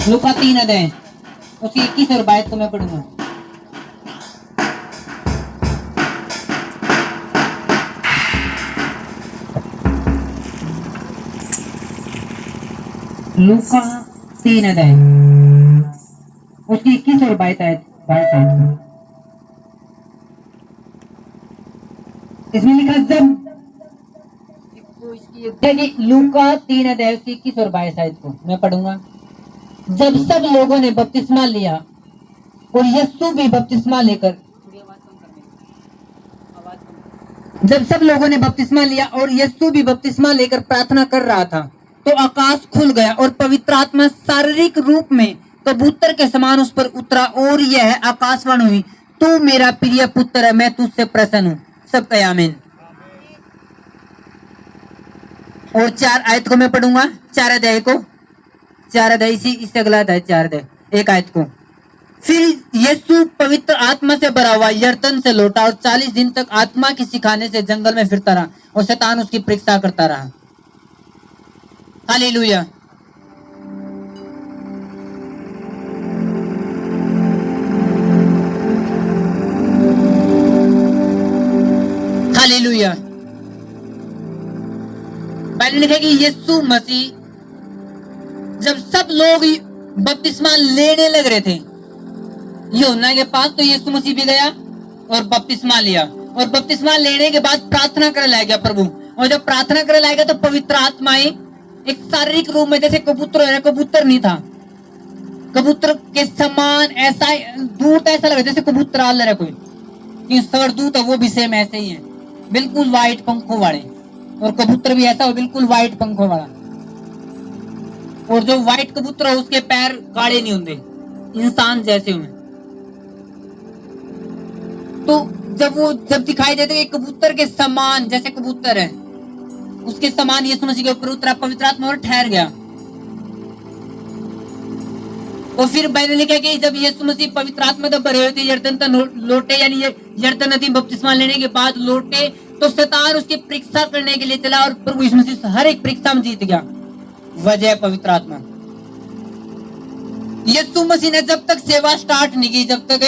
लूका 3 अध्याय उसकी 21 और 22 को मैं पढ़ूंगा। लूका 3 अध्याय उसकी 21 और 22 आयत। इसमें लिखा जब लूका 3 अध्याय उसकी 21 और 22 आयत को मैं पढ़ूंगा। जब सब लोगों ने बपतिस्मा लिया और यीशु भी बपतिस्मा लेकर जब सब लोगों ने बपतिस्मा लिया और यीशु भी बपतिस्मा लेकर प्रार्थना कर रहा था तो आकाश खुल गया और पवित्र आत्मा शारीरिक रूप में कबूतर के समान उस पर उतरा और यह आकाशवाणी हुई, तू मेरा प्रिय पुत्र है, मैं तुझसे प्रसन्न हूँ। सब कहे आमीन। और 4 आयत को मैं पढ़ूंगा, 4 अध्याय को, 4 अध्याय इससे अगला अध्याय 4 अध्याय 1 आयत को। फिर यीशु पवित्र आत्मा से भरा हुआ यरदन से लौटा और 40 दिन तक आत्मा के सिखाने से जंगल में फिरता रहा और शैतान उसकी परीक्षा करता रहा। हालेलुया। हालेलुया। बाइबल लिखा कि यीशु मसीह जब सब लोग बपतिस्मा लेने लग रहे थे यूहन्ना के पास, तो यीशु मसीह भी गया और बपतिस्मा लिया और बपतिस्मा लेने के बाद प्रार्थना करने लग गया प्रभु। और जब प्रार्थना करने लग गया तो पवित्र आत्मा एक शारीरिक रूप में जैसे कबूतर हो रहा, कबूतर नहीं था, कबूतर के समान ऐसा दूत ऐसा लगा जैसे कबूतर आ रहा है कोई स्वर्गदूत है, वो भी सेम ऐसे ही है, बिल्कुल व्हाइट पंखों वाले। और कबूतर भी ऐसा हो बिल्कुल व्हाइट पंखों वाला। और जो व्हाइट कबूतर हो उसके पैर काले नहीं होंगे, इंसान जैसे हुए। तो जब दिखाई देते कबूतर के समान जैसे कबूतर है उसके समान यीशु मसीह के ऊपर उतरा, पवित्र आत्मा और ठहर गया। और फिर बाइबल लिखा कि जब यीशु मसीह पवित्र आत्मा से भरे हुए थे यरदन तक लौटे, यानी यरदन नदी बपतिस्मा लेने के बाद लौटे, तो शैतान उसकी परीक्षा करने के लिए चला और प्रभु यीशु मसीह हर एक परीक्षा में जीत गया। वजह पवित्र आत्मा। यीशु मसीह ने जब तक सेवा स्टार्ट नहीं की जब तक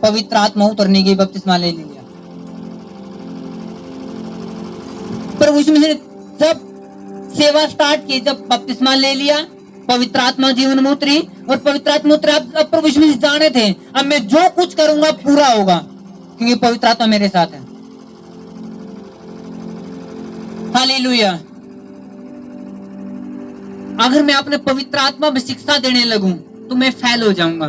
पवित्र आत्मा उतरने की बपतिस्मा ले लिया। प्रभु यीशु मसीह ने जब सेवा स्टार्ट की, जब बपतिस्मा ले लिया, पवित्र आत्मा जीवन में उतरी और पवित्र आत्मा उतरा। अब प्रभु यीशु मसीह जाने थे अब मैं जो कुछ करूंगा पूरा होगा क्योंकि पवित्र आत्मा मेरे साथ है। हालेलुया। अगर मैं अपने पवित्र आत्मा में शिक्षा देने लगूं तो मैं फेल हो जाऊंगा,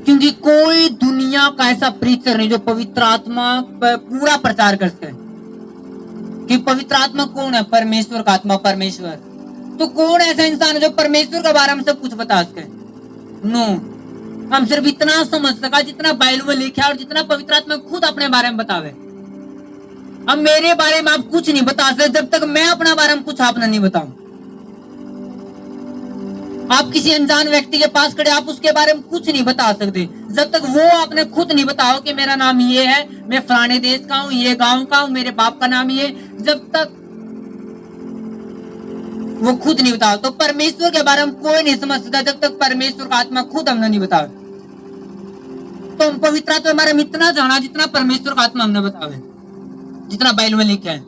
क्योंकि कोई दुनिया का ऐसा प्रीचर नहीं जो पवित्र आत्मा पर पूरा प्रचार कर सके। कि पवित्र आत्मा कौन है? परमेश्वर का आत्मा, परमेश्वर। तो कौन ऐसा इंसान है जो परमेश्वर के बारे में सब कुछ बता सके? नो। हम सिर्फ इतना समझ सका जितना बाइबल में लिखा है और जितना पवित्र आत्मा खुद अपने बारे में बतावे। अब मेरे बारे में आप कुछ नहीं बता सकते जब तक मैं अपने बारे में कुछ आपने नहीं बताऊं। आप किसी अनजान व्यक्ति के पास खड़े, आप उसके बारे में कुछ नहीं बता सकते जब तक वो आपने खुद नहीं बताओ कि मेरा नाम ये है, मैं फलाने देश का हूँ, ये गांव का हूँ, मेरे बाप का नाम ये, जब तक वो खुद नहीं बताओ। तो परमेश्वर के बारे में कोई नहीं समझ सकता जब तक परमेश्वर का आत्मा खुद हमने नहीं बताओ। तो हम पवित्र आत्मा हमारे में इतना जाना जितना परमेश्वर का आत्मा हमने बतावे, जितना बाइबल में लिखा है।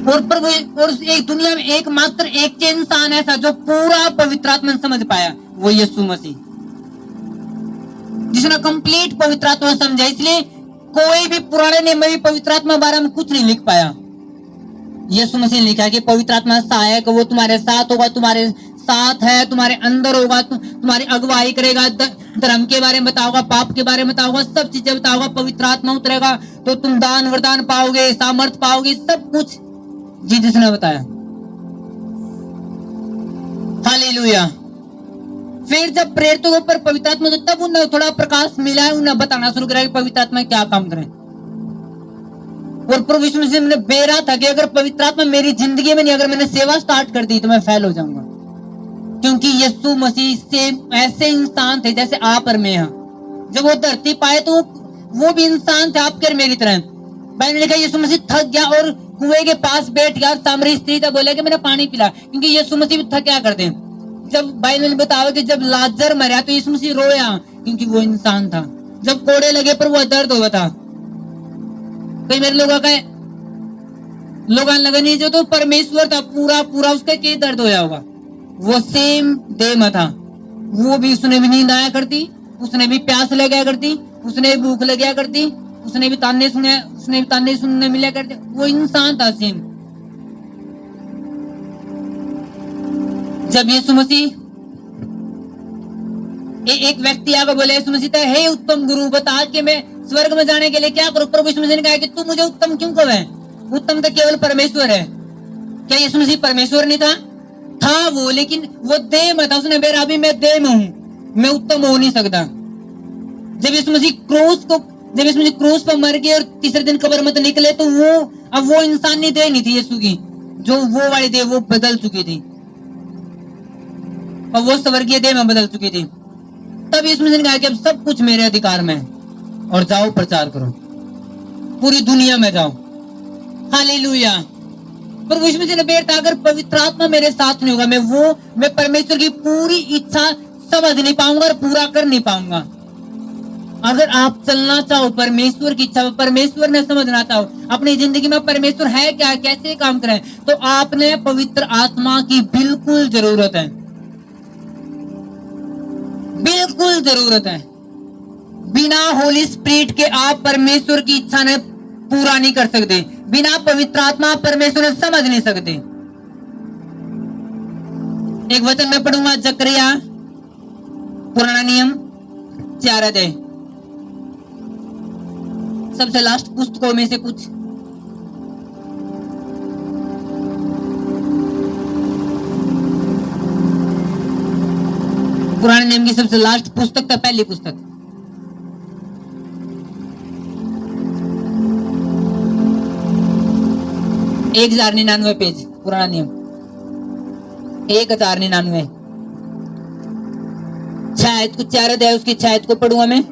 और प्रभु और एक दुनिया में एकमात्र एक इंसान ऐसा जो पूरा पवित्र आत्मा समझ पाया, वो यीशु मसीह, जिसने कंप्लीट पवित्र आत्मा समझा। इसलिए कोई भी पुराने नियम में भी पवित्र आत्मा के बारे में कुछ नहीं लिख पाया। यीशु मसीह ने लिखा है कि पवित्र आत्मा सहायक, वो तुम्हारे साथ होगा, तुम्हारे साथ है, तुम्हारे अंदर होगा, तुम्हारी अगुवाई करेगा, धर्म के बारे में बताओगा, पाप के बारे में बताओगा, सब चीजें बताओगा। पवित्र आत्मा उतरेगा तो तुम दान वरदान पाओगे, सामर्थ पाओगे, सब कुछ जीसस ने बताया। हालेलुया। फिर जब प्रेरितों के ऊपर पवित्र आत्मा, तो तब उन्हें थोड़ा प्रकाश मिला है, उन्हें बताना शुरू करा कि पवित्र आत्मा क्या काम करे। और प्रभु यीशु मसीह ने बेरा था कि अगर पवित्र आत्मा मेरी जिंदगी में नहीं, अगर मैंने सेवा स्टार्ट कर दी तो मैं फेल हो जाऊंगा, क्योंकि यीशु मसीह से ऐसे इंसान थे जैसे आप और मैं। जब वो धरती पाए तो वो भी इंसान थे आपके और मेरी तरह। बाइबल लिखा यीशु मसीह थक गया और कुएं के पास बैठ गया और सामरी स्त्री था, बोले कि मैंने पानी पिला, क्योंकि यीशु मसीह था क्या करते हैं। जब बाइबल में बताओ कि जब लाजर मरा तो यीशु मसीह रोया, क्योंकि वो इंसान था। जब कोड़े लगे पर वो दर्द हुआ था। कई मेरे लोगों का लगा नहीं, जो तो परमेश्वर था पूरा पूरा, उसका क्या दर्द होया होगा। वो सेम डे में था, वो भी, उसने भी नींद आया करती, उसने भी प्यास लगा करती, उसने भी भूख लगा करती, उसने भी ताने सुनने मिला करते। वो इंसान था सेम। जब यीशु मसीह एक व्यक्ति आकर बोले यीशु मसीह, हे उत्तम गुरु, बता कि मैं स्वर्ग में जाने के लिए क्या करूं। प्रभु यीशु मसीह ने कहा कि तू मुझे उत्तम क्यों कहे, उत्तम तो केवल परमेश्वर है। क्या यीशु मसीह परमेश्वर नहीं था वो, लेकिन वो देह में था। उसने मेरा अभी मैं देह में हूं, मैं उत्तम हो नहीं सकता। जब यीशु मसीह क्रूस पर मर गए और तीसरे दिन कब्र में निकले, तो वो इंसानी देह नहीं थी यीशु की, जो वो वाली देह वो बदल चुकी थी और वो स्वर्गीय देह में बदल चुकी थी। तब यीशु मसीह ने कहा कि अब सब कुछ मेरे अधिकार में है और जाओ प्रचार करो, पूरी दुनिया में जाओ। हालेलुया। पर यीशु मसीह ने बेटा, अगर पवित्र आत्मा मेरे साथ नहीं होगा, मैं परमेश्वर की पूरी इच्छा समझ नहीं पाऊंगा और पूरा कर नहीं पाऊंगा। अगर आप चलना चाहो परमेश्वर की इच्छा, परमेश्वर ने समझना चाहो अपनी जिंदगी में परमेश्वर है क्या, कैसे काम करें, तो आपने पवित्र आत्मा की बिल्कुल जरूरत है, बिल्कुल जरूरत है। बिना होली स्पिरिट के आप परमेश्वर की इच्छा ने पूरा नहीं कर सकते। बिना पवित्र आत्मा परमेश्वर ने समझ नहीं सकते। एक वचन में पढ़ूंगा, जकरिया पुराना नियम 4 अध्याय, सबसे लास्ट पुस्तकों में से कुछ। पुराने नियम की सबसे लास्ट पुस्तक था, पहली पुस्तक, एक 1099 पेज, पुराना नियम 1099, शायद कुछ 4 अध्याय उसकी शायद को पढ़ूंगा मैं।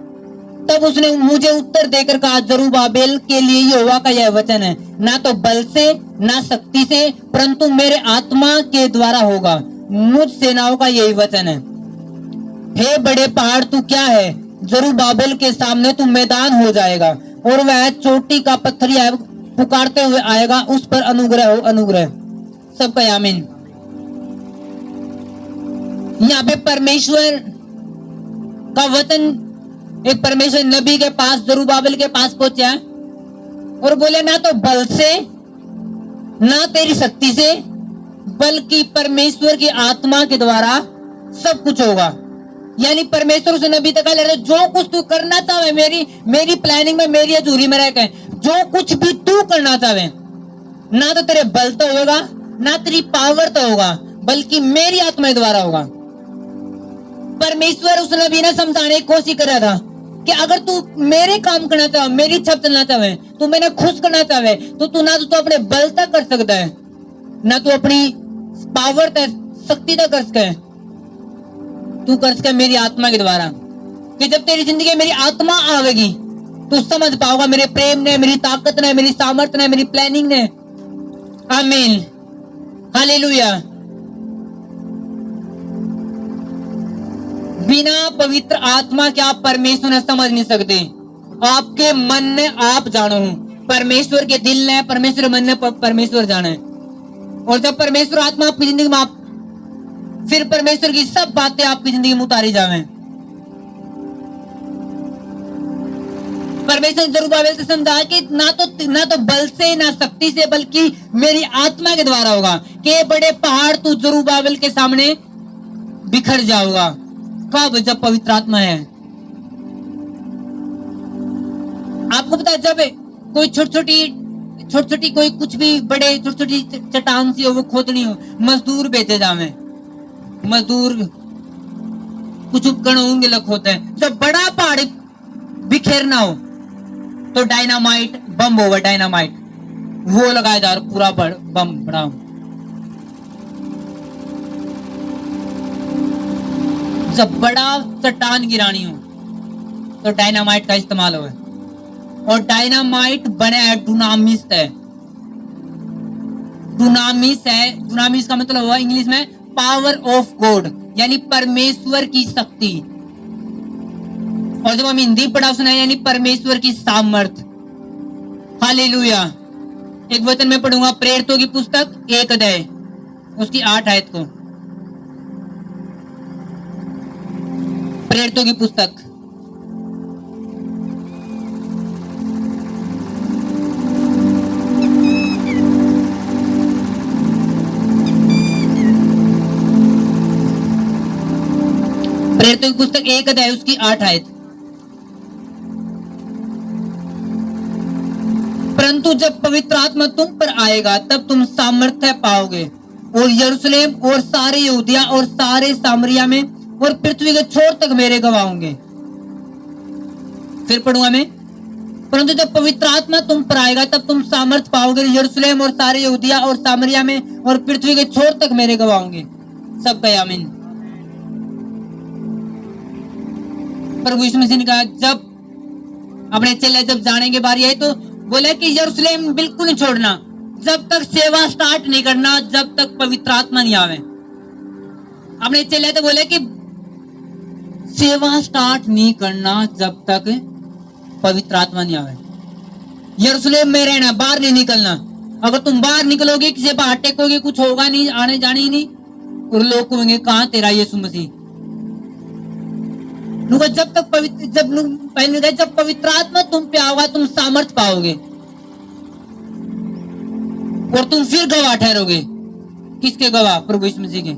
तब उसने मुझे उत्तर देकर कहा, जरूब्बाबेल के लिए यहोवा का यह वचन है, ना तो बल से ना शक्ति से, परंतु मेरे आत्मा के द्वारा होगा। मुझ सेनाओं का यही वचन है। हे बड़े पहाड़, तू क्या है? जरूब्बाबेल के सामने तू मैदान हो जाएगा और वह चोटी का पत्थर पुकारते हुए आएगा, उस पर अनुग्रह हो, अनुग्रह। सबका आमीन। यहाँ पे परमेश्वर का वचन एक परमेश्वर नबी के पास, जरूब्बाबेल के पास पहुंचा और बोले, ना तो बल से ना तेरी शक्ति से, बल्कि परमेश्वर की आत्मा के द्वारा सब कुछ होगा। यानी परमेश्वर उस नबी तक ले रहे, जो कुछ तू करना चाहे मेरी प्लानिंग में, मेरी हजूरी में रहकर, जो कुछ भी तू करना चाहे, ना तो तेरे बल तो होगा, ना तेरी पावर तो होगा, बल्कि मेरी आत्मा द्वारा होगा। परमेश्वर उस नबी ने समझाने की कोशिश कर रहा था कि अगर तू मेरे काम करना चाहे, मेरी इच्छा चलना चाहे, तू मैंने खुश करना चाहे, तो तू ना तो अपने बल तक कर सकता है, ना तू अपनी पावर तक, शक्ति तक कर सकता है, तू कर सकता है मेरी आत्मा के द्वारा। कि जब तेरी जिंदगी में मेरी आत्मा आवेगी, तू समझ पाओगा मेरे प्रेम ने, मेरी ताकत ने, मेरी सामर्थ्य ने, मेरी प्लानिंग ने। आमीन, हालेलुया। बिना पवित्र आत्मा के आप परमेश्वर ने समझ नहीं सकते। आपके मन ने आप जानो, परमेश्वर के दिल ने, परमेश्वर मन ने परमेश्वर जाने। और जब परमेश्वर आत्मा आपकी जिंदगी में, आप फिर परमेश्वर की सब बातें आपकी जिंदगी में उतारी जावे। परमेश्वर जरूब्बाबेल से समझा कि ना तो बल से ना शक्ति से, बल्कि मेरी आत्मा के द्वारा होगा। कि बड़े पहाड़ तू जरूब्बाबेल के सामने बिखर जाओगा। कब? जब पवित्र आत्मा है। आपको पता है, जब कोई छोटी कोई कुछ भी बड़े छोटी चट्टान सी हो, वो खोदनी हो, मजदूर भेजे जावे, मजदूर कुछ उपकरण होंगे लग होते हैं। जब बड़ा पहाड़ बिखेरना हो तो डायनामाइट बम होगा, डायनामाइट वो लगाया जा रहा, पूरा बम बड़ा। जब बड़ा चट्टान गिरानी हो तो डायनामाइट का इस्तेमाल हो। और डायनामाइट बने है डुनामिस है, डुनामिस है। डुनामिस का मतलब हुआ इंग्लिश में पावर ऑफ गॉड, यानी परमेश्वर की शक्ति। और जब हम हिंदी पढ़ा सुना यानी परमेश्वर की सामर्थ। हालेलुया। एक वचन में पढ़ूंगा प्रेरितों की पुस्तक 1 अध्याय उसकी 8 आयत को। प्रेरितों की पुस्तक प्रेरितों की पुस्तक 1 अध्याय उसकी 8 आयत। परंतु जब पवित्र आत्मा तुम पर आएगा तब तुम सामर्थ्य पाओगे और यरूशलेम और सारे यहूदिया और सारे सामरिया में और पृथ्वी के छोर तक मेरे गवाह होंगे। फिर पढ़ूंगा मैं। परंतु जब पवित्र आत्मा तुम पर आएगा तब तुम सामर्थ पाओगे, यरूशलेम और सारे यहूदिया और सामरिया में और पृथ्वी के छोर तक मेरे गवाह होंगे। सब कहे आमीन। प्रभु यीशु मसीह ने कहा जब अपने चेले जब जाने की बारी आई तो बोले कि यरूशलेम बिल्कुल नहीं छोड़ना, जब तक सेवा स्टार्ट नहीं करना, जब तक पवित्र आत्मा नहीं आवे। अपने चेले तो बोले कि सेवा स्टार्ट नहीं करना जब तक पवित्र आत्मा नहीं आवे। यरूशलेम में रहना, बाहर नहीं निकलना। अगर तुम बाहर निकलोगे, किसी पर अटकोगे, कुछ होगा नहीं, आने जाने ही नहीं, और लोग कहेंगे कहां तेरा यीशु मसीह। जब तक जब पवित्र आत्मा तुम पे आओगा तुम सामर्थ पाओगे और तुम फिर गवाह ठहरोगे। किसके गवाह? प्रभु यीशु मसीह के।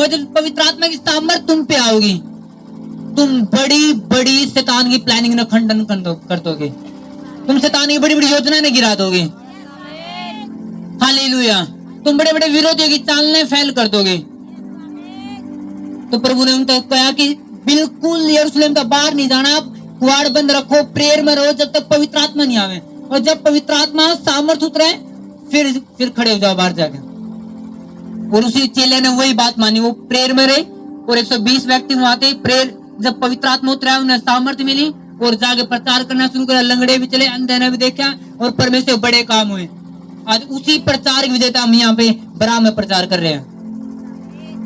जब पवित्र आत्मा की सामर्थ तुम पे आओगी तुम बड़ी बड़ी शैतान की प्लानिंग न खंडन कर दोगे, तुम शैतान की बड़ी बड़ी योजना ने गिरा दोगे। हालेलुया। तुम बड़े बड़े विरोधियों की चालने फैल कर दोगे। तो प्रभु ने उनको कहा कि बिल्कुल यरूशलेम का बाहर नहीं जाना, आप कुआड़ बंद रखो, प्रेयर में रहो जब तक पवित्र आत्मा नहीं आवे। और जब पवित्र आत्मा सामर्थ उतरे फिर खड़े हो जाओ बाहर जाके। और उसी चेले ने वही बात मानी, वो प्रेयर में रहे और 120 व्यक्ति वहां थे। प्रेयर जब पवित्र आत्मा उतरा उन्हें सामर्थ मिली और जाके प्रचार करना शुरू करा। लंगड़े भी चले, अंधे ने भी देखा और परमेश्वर बड़े काम हुए। आज उसी प्रचार की वजह से हम यहाँ पे बराह में प्रचार कर रहे हैं।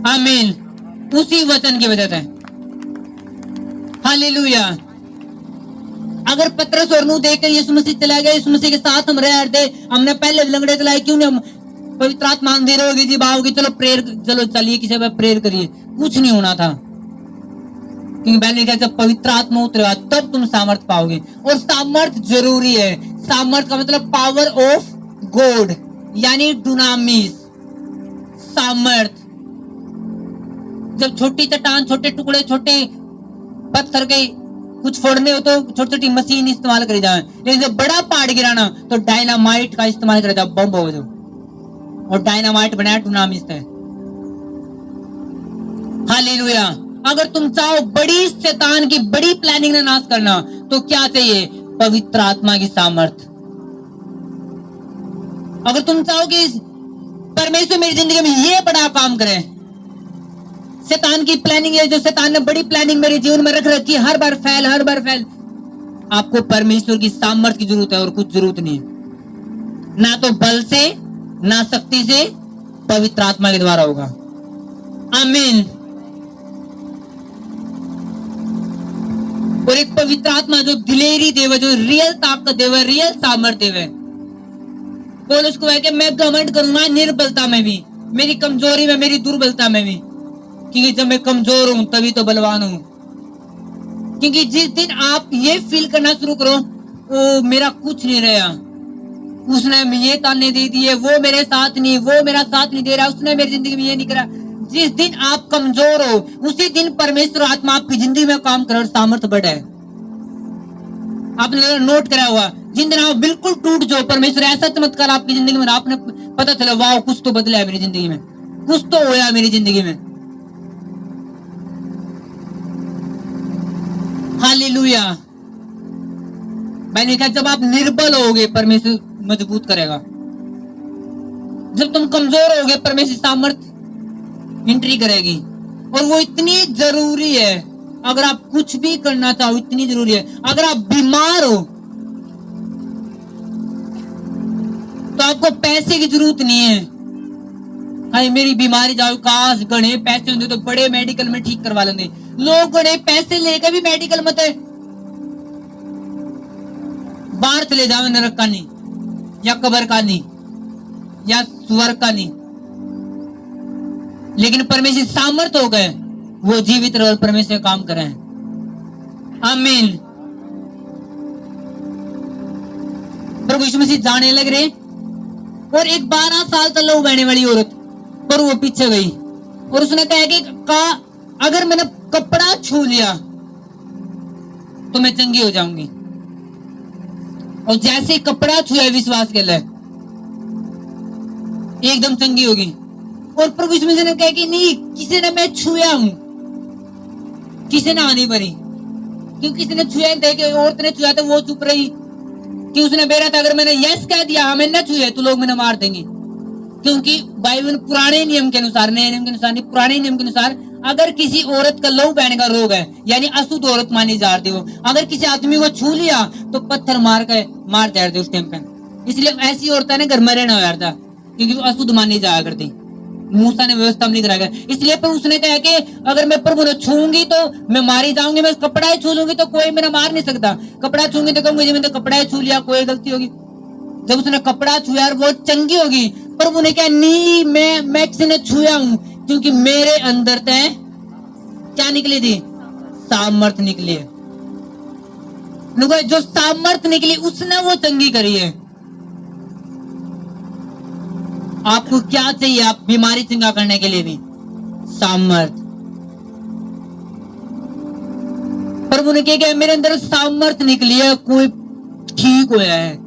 आमीन। उसी वचन की वजह से। हालेलुया। अगर पतरस और नूह देखकर यीशु मसीह चला गया, यीशु मसीह के साथ हम रह रहे, हमने पहले लंगड़े चलाए, क्यों नहीं हम पवित्र आत्मा अंधेरे होगी जी बाहोगी, चलो प्रेयर, चलो चलिए किसी पर प्रेयर करिए, कुछ नहीं होना था। क्योंकि पहले क्या, जब पवित्र आत्मा उतरेगा तब तुम सामर्थ पाओगे। और सामर्थ जरूरी है। सामर्थ का मतलब पावर ऑफ गॉड, यानी डुनामिस, सामर्थ। जब छोटी चट्टान, छोटे टुकड़े, छोटे पत्थर के कुछ फोड़ने हो तो छोटी छोटी मशीन इस्तेमाल करी जाए, लेकिन जब बड़ा पहाड़ गिराना तो डायनामाइट का इस्तेमाल करा जाए, बम हो जो। और डायनामाइट बनाया डुनामिस है। हालेलुया। अगर तुम चाहो बड़ी शैतान की बड़ी प्लानिंग ने नाश करना तो क्या चाहिए? पवित्र आत्मा की सामर्थ। अगर तुम चाहो कि परमेश्वर मेरी जिंदगी में ये बड़ा काम करे, शैतान की प्लानिंग है, जो शैतान ने बड़ी प्लानिंग मेरे जीवन में रख रखी है, हर बार फैल, आपको परमेश्वर की सामर्थ की जरूरत है और कुछ जरूरत नहीं है। ना तो बल से ना शक्ति से, पवित्र आत्मा के द्वारा होगा। आमीन। और एक पवित्र आत्मा जो दिलेरी देव, जो रियल ताकत देव, रियल सामर्थ देव है। पौलुस को है कि मैं घमंड करूंगा निर्बलता में भी, मेरी कमजोरी में, मेरी दुर्बलता में भी, क्योंकि जब मैं कमजोर हूं तभी तो बलवान हूं। क्योंकि जिस दिन आप ये फील करना शुरू करो ओ मेरा कुछ नहीं रहा, उसने ये ताने दे दिए, वो मेरे साथ नहीं, वो मेरा साथ नहीं दे रहा, उसने मेरी जिंदगी में ये नहीं करा, जिस दिन आप कमजोर हो उसी दिन परमेश्वर आत्मा आपकी जिंदगी में काम करे और सामर्थ बढ़े। आपने नोट करा हुआ, जिन दिन आप बिल्कुल टूट जाओ, परमेश्वर ऐसा चमत्कार आपकी जिंदगी में, आपने पता चला वाह कुछ तो बदला है मेरी जिंदगी में, कुछ तो होया मेरी जिंदगी में। हालेलुया। मैंने कहा जब आप निर्बल होगे परमेश्वर मजबूत करेगा, जब तुम कमजोर होगे परमेश्वर सामर्थ एंट्री करेगी। और वो इतनी जरूरी है, अगर आप कुछ भी करना चाहो इतनी जरूरी है। अगर आप बीमार हो तो आपको पैसे की जरूरत नहीं है, हाय मेरी बीमारी जाओ, काश गणे पैसे होंगे तो बड़े मेडिकल में ठीक करवा लेंगे। लोग गणे पैसे लेकर भी मेडिकल मत बाहर चले जाओ, नरक का नहीं या कब्र का नहीं या स्वर्ग का नहीं। लेकिन परमेश्वर सामर्थ हो गए, वो जीवित रहो, परमेश्वर काम कर रहे हैं। आमीन। प्रभु यीशु मसीह जाने लग रहे और एक 12 साल तक लहू बहने वाली औरत पर वो पीछे गई और उसने कहा अगर मैंने कपड़ा छू लिया तो मैं चंगी हो जाऊंगी। और जैसे कपड़ा छुआ विश्वास के लिए एकदम चंगी होगी। और प्रभु यीशु मसीह ने कहा कि नहीं, किसी ने मैं छुआ हूं, किसी ने आनी भरी, क्यों किसी ने छुआ देखे, औरत ने छुआ तो वो चुप रही कि उसने बेरा था अगर मैंने यस कह दिया हाँ मैंने छुए तो लोग मैंने मार देंगे। क्योंकि बाइबल पुराने नियम के अनुसार, नए नियम के अनुसार नहीं, पुराने नियम के अनुसार अगर किसी औरत का लहू बहने का रोग है यानी अशुद्ध औरत मानी जा रही हो, अगर किसी आदमी को छू लिया तो पत्थर मार जा रहे उस टाइम पे। इसलिए ऐसी औरतें ने घर में रहना हो जाता क्योंकि वो अशुद्ध मानी जाया करती। मूसा ने व्यवस्था में नहीं कराया, इसलिए पर उसने कहा कि अगर मैं प्रभु ने छूंगी तो मैं मारी जाऊंगी, मैं कपड़ा ही छू लूंगी तो कोई मेरा मार नहीं सकता। कपड़ा छूंगी तो कहूंगी मैंने तो कपड़ा ही छू लिया, कोई गलती होगी। जब उसने कपड़ा छुआ और वो चंगी होगी, प्रभु ने कहा नहीं मैं किसी ने छुआ हूं क्योंकि मेरे अंदर तय क्या निकली थी, सामर्थ निकली है। जो सामर्थ निकली उसने वो चंगी करी है। आपको क्या चाहिए आप बीमारी चंगा करने के लिए भी? सामर्थ। प्रभु ने कहा मेरे अंदर सामर्थ निकली है, कोई ठीक होया है।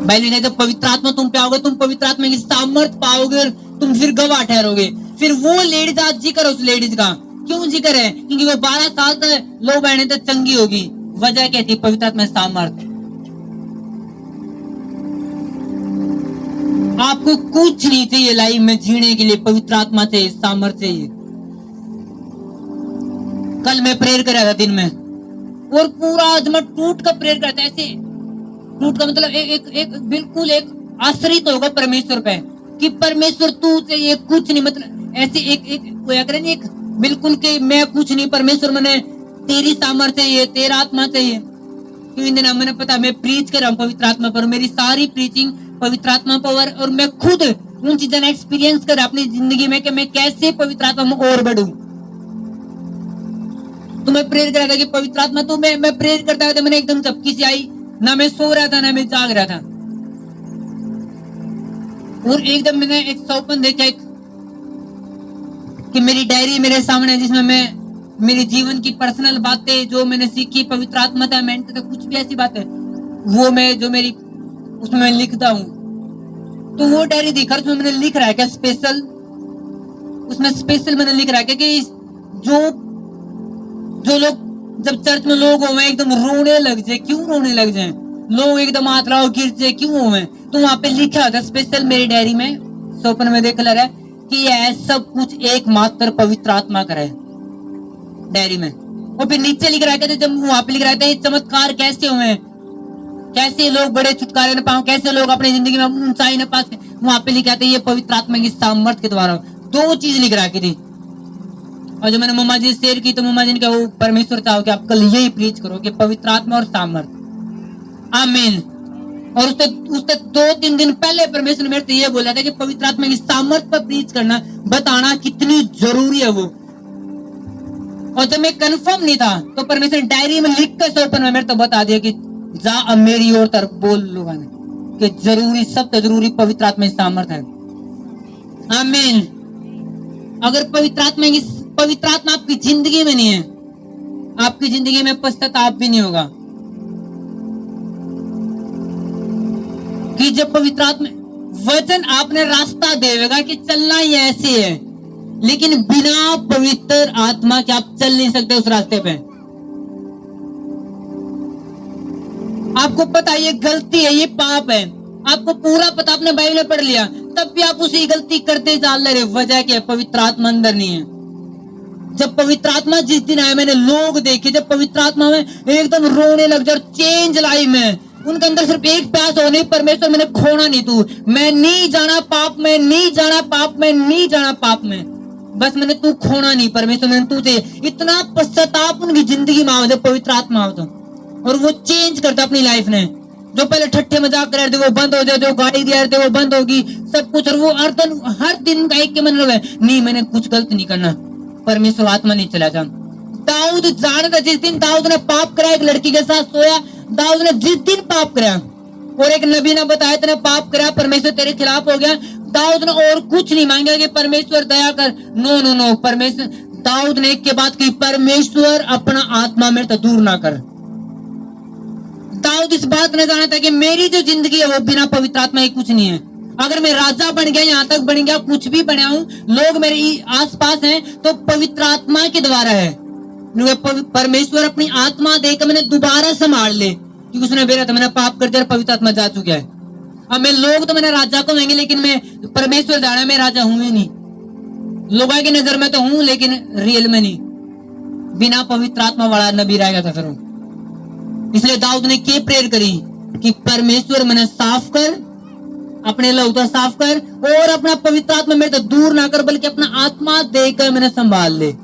बाइबल ने जब पवित्र आत्मा तुम पे आओगे, तुम पवित्र आत्मा की सामर्थ पाओगे और तुम फिर गवाह ठहरोगे। फिर वो लेडीज आज जिक्र उस लेडीज का क्यों जिक्र है? क्योंकि वो 12 साल तक लो बहने तक चंगी होगी। वजह क्या थी? पवित्र आत्मा सामर्थ। आपको कुछ नहीं चाहिए लाइफ में जीने के लिए, पवित्र आत्मा चाहिए, सामर्थ चाहिए। कल मैं प्रेयर कर रहा था दिन में और पूरा आज मैं टूट कर प्रेयर करता, ऐसे टूट का मतलब एक बिल्कुल एक आश्रित होगा परमेश्वर पे कि परमेश्वर तू चाहिए, कुछ नहीं, मतलब ऐसे एक बिल्कुल के मैं कुछ नहीं, परमेश्वर मैंने तेरी सामर्थ चाहिए, तेरा आत्मा चाहिए। क्यों इन दिनों मैंने पता मैं प्रीच कर रहा हूँ पवित्र आत्मा पर, मेरी सारी प्रीचिंग पवित्र आत्मा पर, और मैं खुद उन चीजों ने एक्सपीरियंस कर अपनी जिंदगी में कि मैं कैसे पवित्र आत्मा में और बढ़ूं। तो मैं प्रेयर कर रहा था कि पवित्र आत्मा, तो मैं प्रेयर करता था, मैंने एकदम झपकी सी आई, ना मैं सो रहा था ना मैं जाग रहा था, और एकदम मैंने एक सौपन देखा कि मेरी डायरी मेरे सामने जिसमें मैं मेरे जीवन की पर्सनल बातें जो मैंने सीखी पवित्र आत्मा था, मेंट था, कुछ भी ऐसी बातें वो मैं जो मेरी उसमें मैं लिखता हूँ। तो वो डायरी दिखा, उसमें मैंने लिख रहा है क्या स्पेशल, उसमें स्पेशल मैंने लिख रहा है कि जो लोग जब चर्च में लोग हो एकदम रोने लग जाए, क्यों रोने लग जाए लोग, एकदम हाथ लाओ गिर जाए, क्यों हो? तो वहां पे लिखा होता स्पेशल मेरी डायरी में स्वप्न में देख लगा कि यह सब कुछ एकमात्र पवित्र आत्मा करे डायरी में। और फिर नीचे लिख रहा है, जब वहां पे लिख रहा था चमत्कार कैसे हुए, कैसे लोग बड़े छुटकारे न पाओ, कैसे लोग अपनी जिंदगी में ऊंचाई न पा, वहां पे लिखा था ये पवित्र आत्मा की सामर्थ के द्वारा। दो चीज लिख रखी थी। और जब मैंने मम्मा जी से शेयर की तो मम्मा जी ने कहा परमेश्वर चाहो कि आप कल यही प्रीच करो कि पवित्र आत्मा और सामर्थ। आमीन। और उससे 2-3 दिन पहले परमेश्वर ने मेरे से ये बोला था कि पवित्र आत्मा की सामर्थ पर प्रीच करना, बताना कितनी जरूरी है वो। और जब मैं कंफर्म नहीं था तो परमेश्वर ने डायरी में लिख कर सौंपन में मेरे तो बता दिया कि जा अब मेरी ओर तरफ बोल लोगों ने कि जरूरी, सबसे जरूरी पवित्र आत्मा की सामर्थ है। आमीन। अगर पवित्र आत्मा आपकी जिंदगी में नहीं है, आपकी जिंदगी में पश्चाताप भी नहीं होगा। कि जब पवित्र आत्मा वचन आपने रास्ता देगा कि चलना ही ऐसे है, लेकिन बिना पवित्र आत्मा के आप चल नहीं सकते उस रास्ते पे। आपको पता ये गलती है, ये पाप है, आपको पूरा पता, आपने बाइबल में पढ़ लिया, तब भी आप उसी गलती करते चल रहे। वजह क्या है? पवित्र आत्मा अंदर नहीं है। जब पवित्र आत्मा जिस दिन आया, मैंने लोग देखे जब पवित्र आत्मा में एकदम रोने लग जाए, चेंज लाइफ में उनके अंदर सिर्फ एक प्यास होनी, परमेश्वर मैंने खोना नहीं तू, मैं नहीं जाना पाप में, नहीं जाना पाप में, नहीं जाना पाप में, बस मैंने तू खोना नहीं परमेश्वर, मैंने तुझे इतना पश्चाताप उनकी जिंदगी में आवत, पवित्र आत्मा आवत, और वो चेंज करता अपनी लाइफ ने। जो पहले ठट्ठे मजाक कर रहे थे वो बंद हो जाए, जो गाली दिया रहे थे वो बंद होगी, सब कुछ। और वो हर दिन का एक के मन रहे, नहीं मैंने कुछ गलत नहीं करना, परमेश्वर आत्मा नहीं चला जा। दाऊद जाने था, जिस दिन दाऊद ने पाप करा, एक लड़की के साथ सोया, दाऊद ने जिस दिन पाप करा और एक नबी ने बताया तेने पाप करा, परमेश्वर तेरे खिलाफ हो गया, दाऊद ने और कुछ नहीं मांगा कि परमेश्वर दया कर, नो नो नो, परमेश्वर, दाऊद ने एक के बाद की, परमेश्वर अपना आत्मा मेरे तो दूर ना कर। दाऊद इस बात ने जाना था कि मेरी जो जिंदगी है वो बिना पवित्र आत्मा ही कुछ नहीं है। अगर मैं राजा बन गया, यहाँ तक बन गया, कुछ भी बना हूं, लोग मेरे आसपास हैं, तो पवित्र आत्मा के द्वारा है। परमेश्वर अपनी आत्मा देकर मैंने दोबारा संभाल ले, क्योंकि उसने बेरा था मैंने पाप कर दिया, पवित्र आत्मा जा चुका है। अब मैं, लोग तो मैंने राजा को कहेंगे, लेकिन मैं परमेश्वर जाना, मैं राजा हूं ही नहीं। लोगों की नजर में तो हूं, लेकिन रियल में नहीं। बिना पवित्र आत्मा वाला नबी रहेगा था फिर। इसलिए दाऊद ने क्या प्रेयर करी कि परमेश्वर मैंने साफ कर, अपने लहू तो साफ कर, और अपना पवित्र आत्मा मेरे तो दूर ना कर, बल्कि अपना आत्मा देकर मैंने संभाल ले।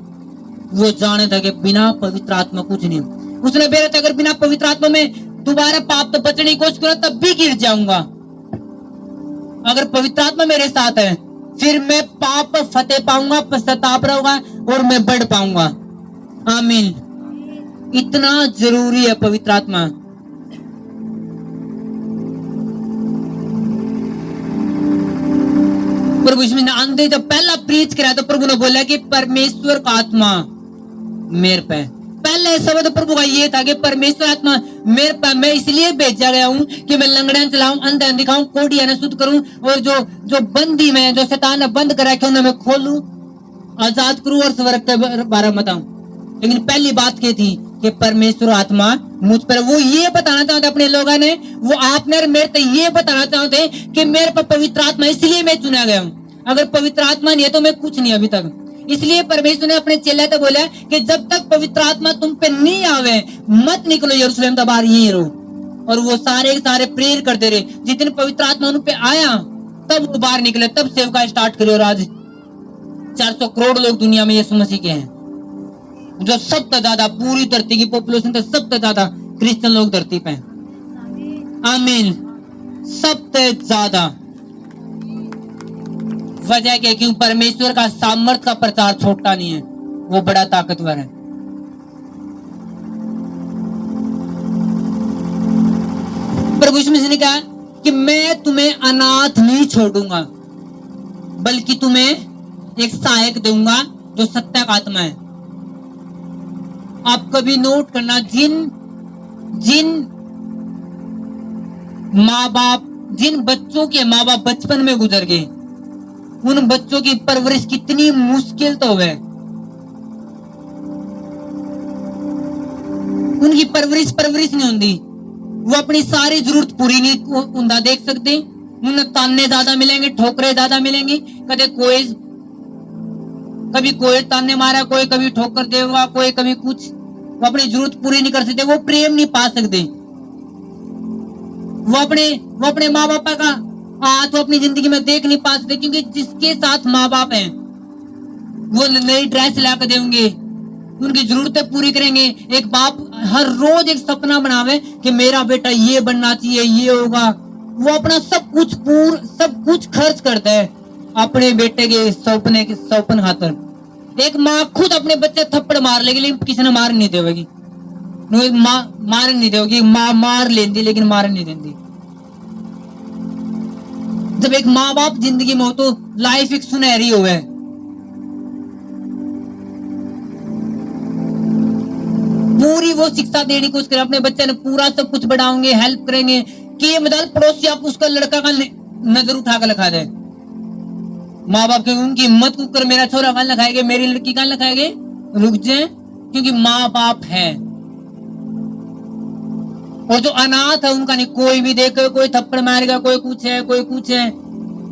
वो जाने था कि बिना पवित्र आत्मा कुछ नहीं। उसने बेरा था अगर बिना पवित्र आत्मा में दोबारा पाप तो बचने की कोशिश करो तब भी गिर जाऊंगा, अगर पवित्र आत्मा मेरे साथ है फिर मैं पाप पर फतेह पाऊंगा, पश्चाताप रहूंगा और मैं बढ़ पाऊंगा। आमीन। इतना जरूरी है पवित्र आत्मा। प्रभु यीशु ने आंधे जब पहला प्रीच कराया तो प्रभु ने बोला कि परमेश्वर का आत्मा मेरे पे। पहले शब्द प्रभु का ये था कि परमेश्वर आत्मा मेरे पे, मैं इसलिए भेजा गया हूं कि मैं लंगड़े चलाऊं, अंधे दिखाऊं, कोढ़िया ने शुद्ध करूं, और जो बंदी में, जो शैतान ने बंद करा के उन्हें मैं खोलूं, आजाद करूं और स्वर्ग के बारे में बताऊं। लेकिन पहली बात क्या थी कि परमेश्वर आत्मा मुझ पर, वो ये बताना चाहते अपने लोगों ने, वो आपने मेरे को ये बताना चाहते कि मेरे पर पवित्र आत्मा, इसलिए मैं चुना गया हूं। अगर पवित्र आत्मा नहीं है तो मैं कुछ नहीं अभी तक। इसलिए परमेश्वर ने अपने चेले को बोला कि जब तक पवित्र आत्मा तुम पे नहीं आवे मत निकलो यरूशलेम का बाहर, यहीं रहो। और वो सारे प्रेयर करते रहे। जिस दिन पवित्र आत्मा उन पे आया तब वो बाहर निकले, तब सेवका स्टार्ट करी। और आज 400 करोड़ लोग दुनिया में यीशु मसीह के हैं, जो सबसे ज्यादा पूरी धरती की पॉपुलेशन तो सबसे ज्यादा क्रिश्चियन लोग धरती पे हैं। आमीन। सबसे ज्यादा वजह क्या? क्यों? परमेश्वर का सामर्थ का प्रचार छोटा नहीं है, वो बड़ा ताकतवर है। प्रभु यीशु मसीह ने कहा कि मैं तुम्हें अनाथ नहीं छोड़ूंगा, बल्कि तुम्हें एक सहायक दूंगा जो सत्य का आत्मा है। आप कभी नोट करना, जिन माँ बाप, जिन बच्चों के माँ बाप बचपन में गुजर गए, उन बच्चों की परवरिश कितनी मुश्किल तो है। उनकी परवरिश नहीं होती, वो अपनी सारी जरूरत पूरी नहीं उनका देख सकते। उन्हें ताने ज्यादा मिलेंगे, ठोकरे ज्यादा मिलेंगी। कभी कोई ताने मारा, कोई कभी ठोकर देगा, कोई कभी कुछ। वो अपनी जरूरत पूरी नहीं कर सकते, वो प्रेम नहीं पा सकते। वो अपने माँ बाप का हाथ वो अपनी जिंदगी में देख नहीं पा सकते, क्योंकि जिसके साथ माँ बाप हैं वो नई ड्रेस लाकर देंगे, उनकी जरूरतें पूरी करेंगे। एक बाप हर रोज एक सपना बनावे कि मेरा बेटा ये बनना चाहिए, ये होगा। वो अपना सब कुछ खर्च करता है अपने बेटे के सपन खातर। एक माँ खुद अपने बच्चे थप्पड़ मार लेगी, लेकिन किसी ने मार नहीं देगी। मार नहीं देगी, माँ मार लेती लेकिन मार नहीं देती। जब एक माँ बाप जिंदगी में हो तो लाइफ एक सुनहरी हो है। पूरी वो शिक्षा देने की कोशिश करें अपने बच्चे ने, पूरा सब कुछ बढ़ाओगे, हेल्प करेंगे कि मतलब पड़ोसी आप उसका लड़का का नजर उठा कर लिखा दे। माँ बाप की उनकी हिम्मत को कर, मेरा छोरा कहाँ लिखाएंगे, मेरी लड़की कहाँ लिखाएंगे, रुक जाए, क्योंकि माँ बाप है। और जो अनाथ है उनका नहीं कोई भी देखे, कोई थप्पड़ मारेगा, कोई कुछ है, कोई कुछ है।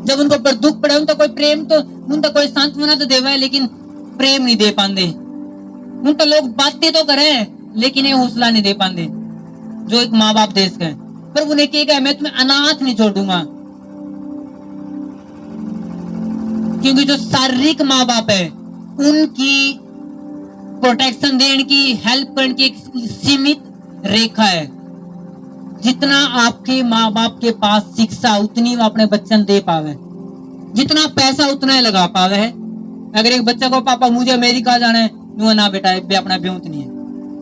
जब उनको पर दुख पड़े उनका कोई प्रेम तो, उनका कोई सांत्वना तो देवा है, लेकिन प्रेम नहीं दे पाते। उनका लोग बातें तो करें लेकिन ये हौसला नहीं दे पाते जो एक माँ बाप देश का है। प्रभु ने क्या कहा, मैं तुम्हें अनाथ नहीं छोड़ दूंगा। क्योंकि जो शारीरिक माँ बाप है उनकी प्रोटेक्शन देने की, हेल्प करने की एक सीमित रेखा है। जितना आपके माँ बाप के पास शिक्षा उतनी वो अपने बच्चन दे पावे, जितना पैसा उतना ही लगा पावे है। अगर एक बच्चा को पापा मुझे अमेरिका जाना है, ना बेटा अपना ब्योत नहीं है,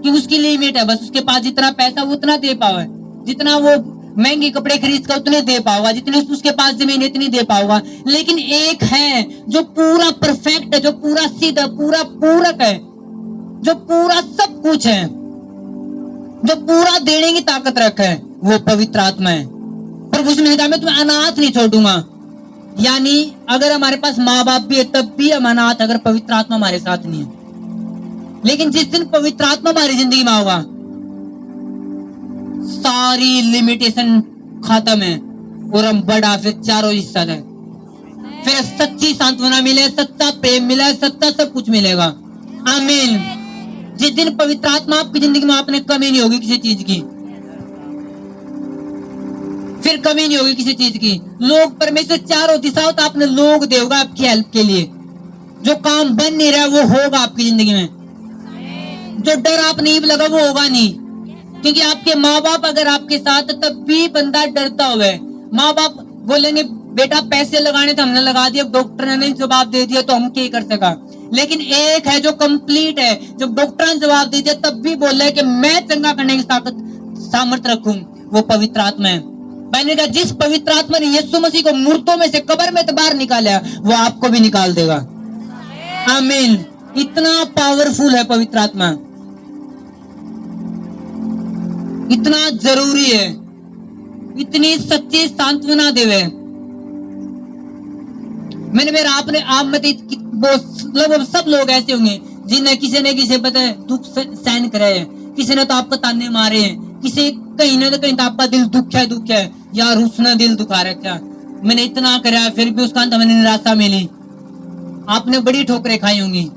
कि उसकी लिमिट है, बस उसके पास जितना पैसा वो उतना दे पावे, जितना वो महंगे कपड़े खरीद कर उतने दे पाऊंगा, जितनी उसके पास जमीन इतनी दे पाऊंगा। लेकिन एक है जो पूरा परफेक्ट है, जो पूरा सीधा, पूरा पूरक है, जो पूरा सब कुछ है, जो पूरा देने की ताकत रखा है, वो पवित्र आत्मा है। पर उसने कहा मैं तुम्हें अनाथ नहीं छोड़ूंगा। यानी अगर हमारे पास माँ बाप भी है तब भी हम अनाथ, अगर पवित्र आत्मा हमारे साथ नहीं है। लेकिन जिस दिन पवित्र आत्मा हमारी जिंदगी में होगा, सारी लिमिटेशन खत्म है और हम बड़ा फिर चारों हिस्सा है, फिर सच्ची सांत्वना मिले, सच्चा प्रेम मिले, सच्चा सब कुछ मिलेगा। आमीन। जिस दिन पवित्र आत्मा आपकी जिंदगी में, आपने कमी नहीं होगी किसी चीज की, फिर कमी नहीं होगी किसी चीज की। लोग परमेश्वर चारों दिशाओं तो आपने लोग देगा आपकी हेल्प के लिए। जो काम बन नहीं रहा वो होगा आपकी जिंदगी में। जो डर आप नहीं लगा वो होगा नहीं, क्योंकि आपके माँ बाप अगर आपके साथ, तब भी बंदा डरता हुआ। माँ बाप बोलेंगे बेटा पैसे लगाने तो हमने लगा दिया, डॉक्टर ने नहीं जवाब दे दिया तो हम क्या कर सका। लेकिन एक है जो कंप्लीट है, जब डॉक्टर ने जवाब दे दिया तब भी बोल रहा है कि मैं चंगा करने की ताकत सामर्थ्य रखूं, वो पवित्र आत्मा है। मैंने कहा जिस पवित्र आत्मा ने यीशु मसीह को मुर्दों में से, कब्र में तो बाहर निकाला, वो आपको भी निकाल देगा। आमीन। इतना पावरफुल है पवित्र आत्मा, इतना जरूरी है, इतनी सच्ची सांत्वना देवे। मैंने मेरा आपने आप में लगभग सब लोग ऐसे होंगे जिन्हें किसी ने किसी पता दुख सहन करे है, किसी ने तो आपको ताने मारे हैं, किसी कहीं ना कहीं तो आपका दिल दुख है यार, उसने दिल दुखा रखा, मैंने इतना करा फिर भी उसका अंत मैंने निराशा मिली। आपने बड़ी ठोकरें खाई होंगी,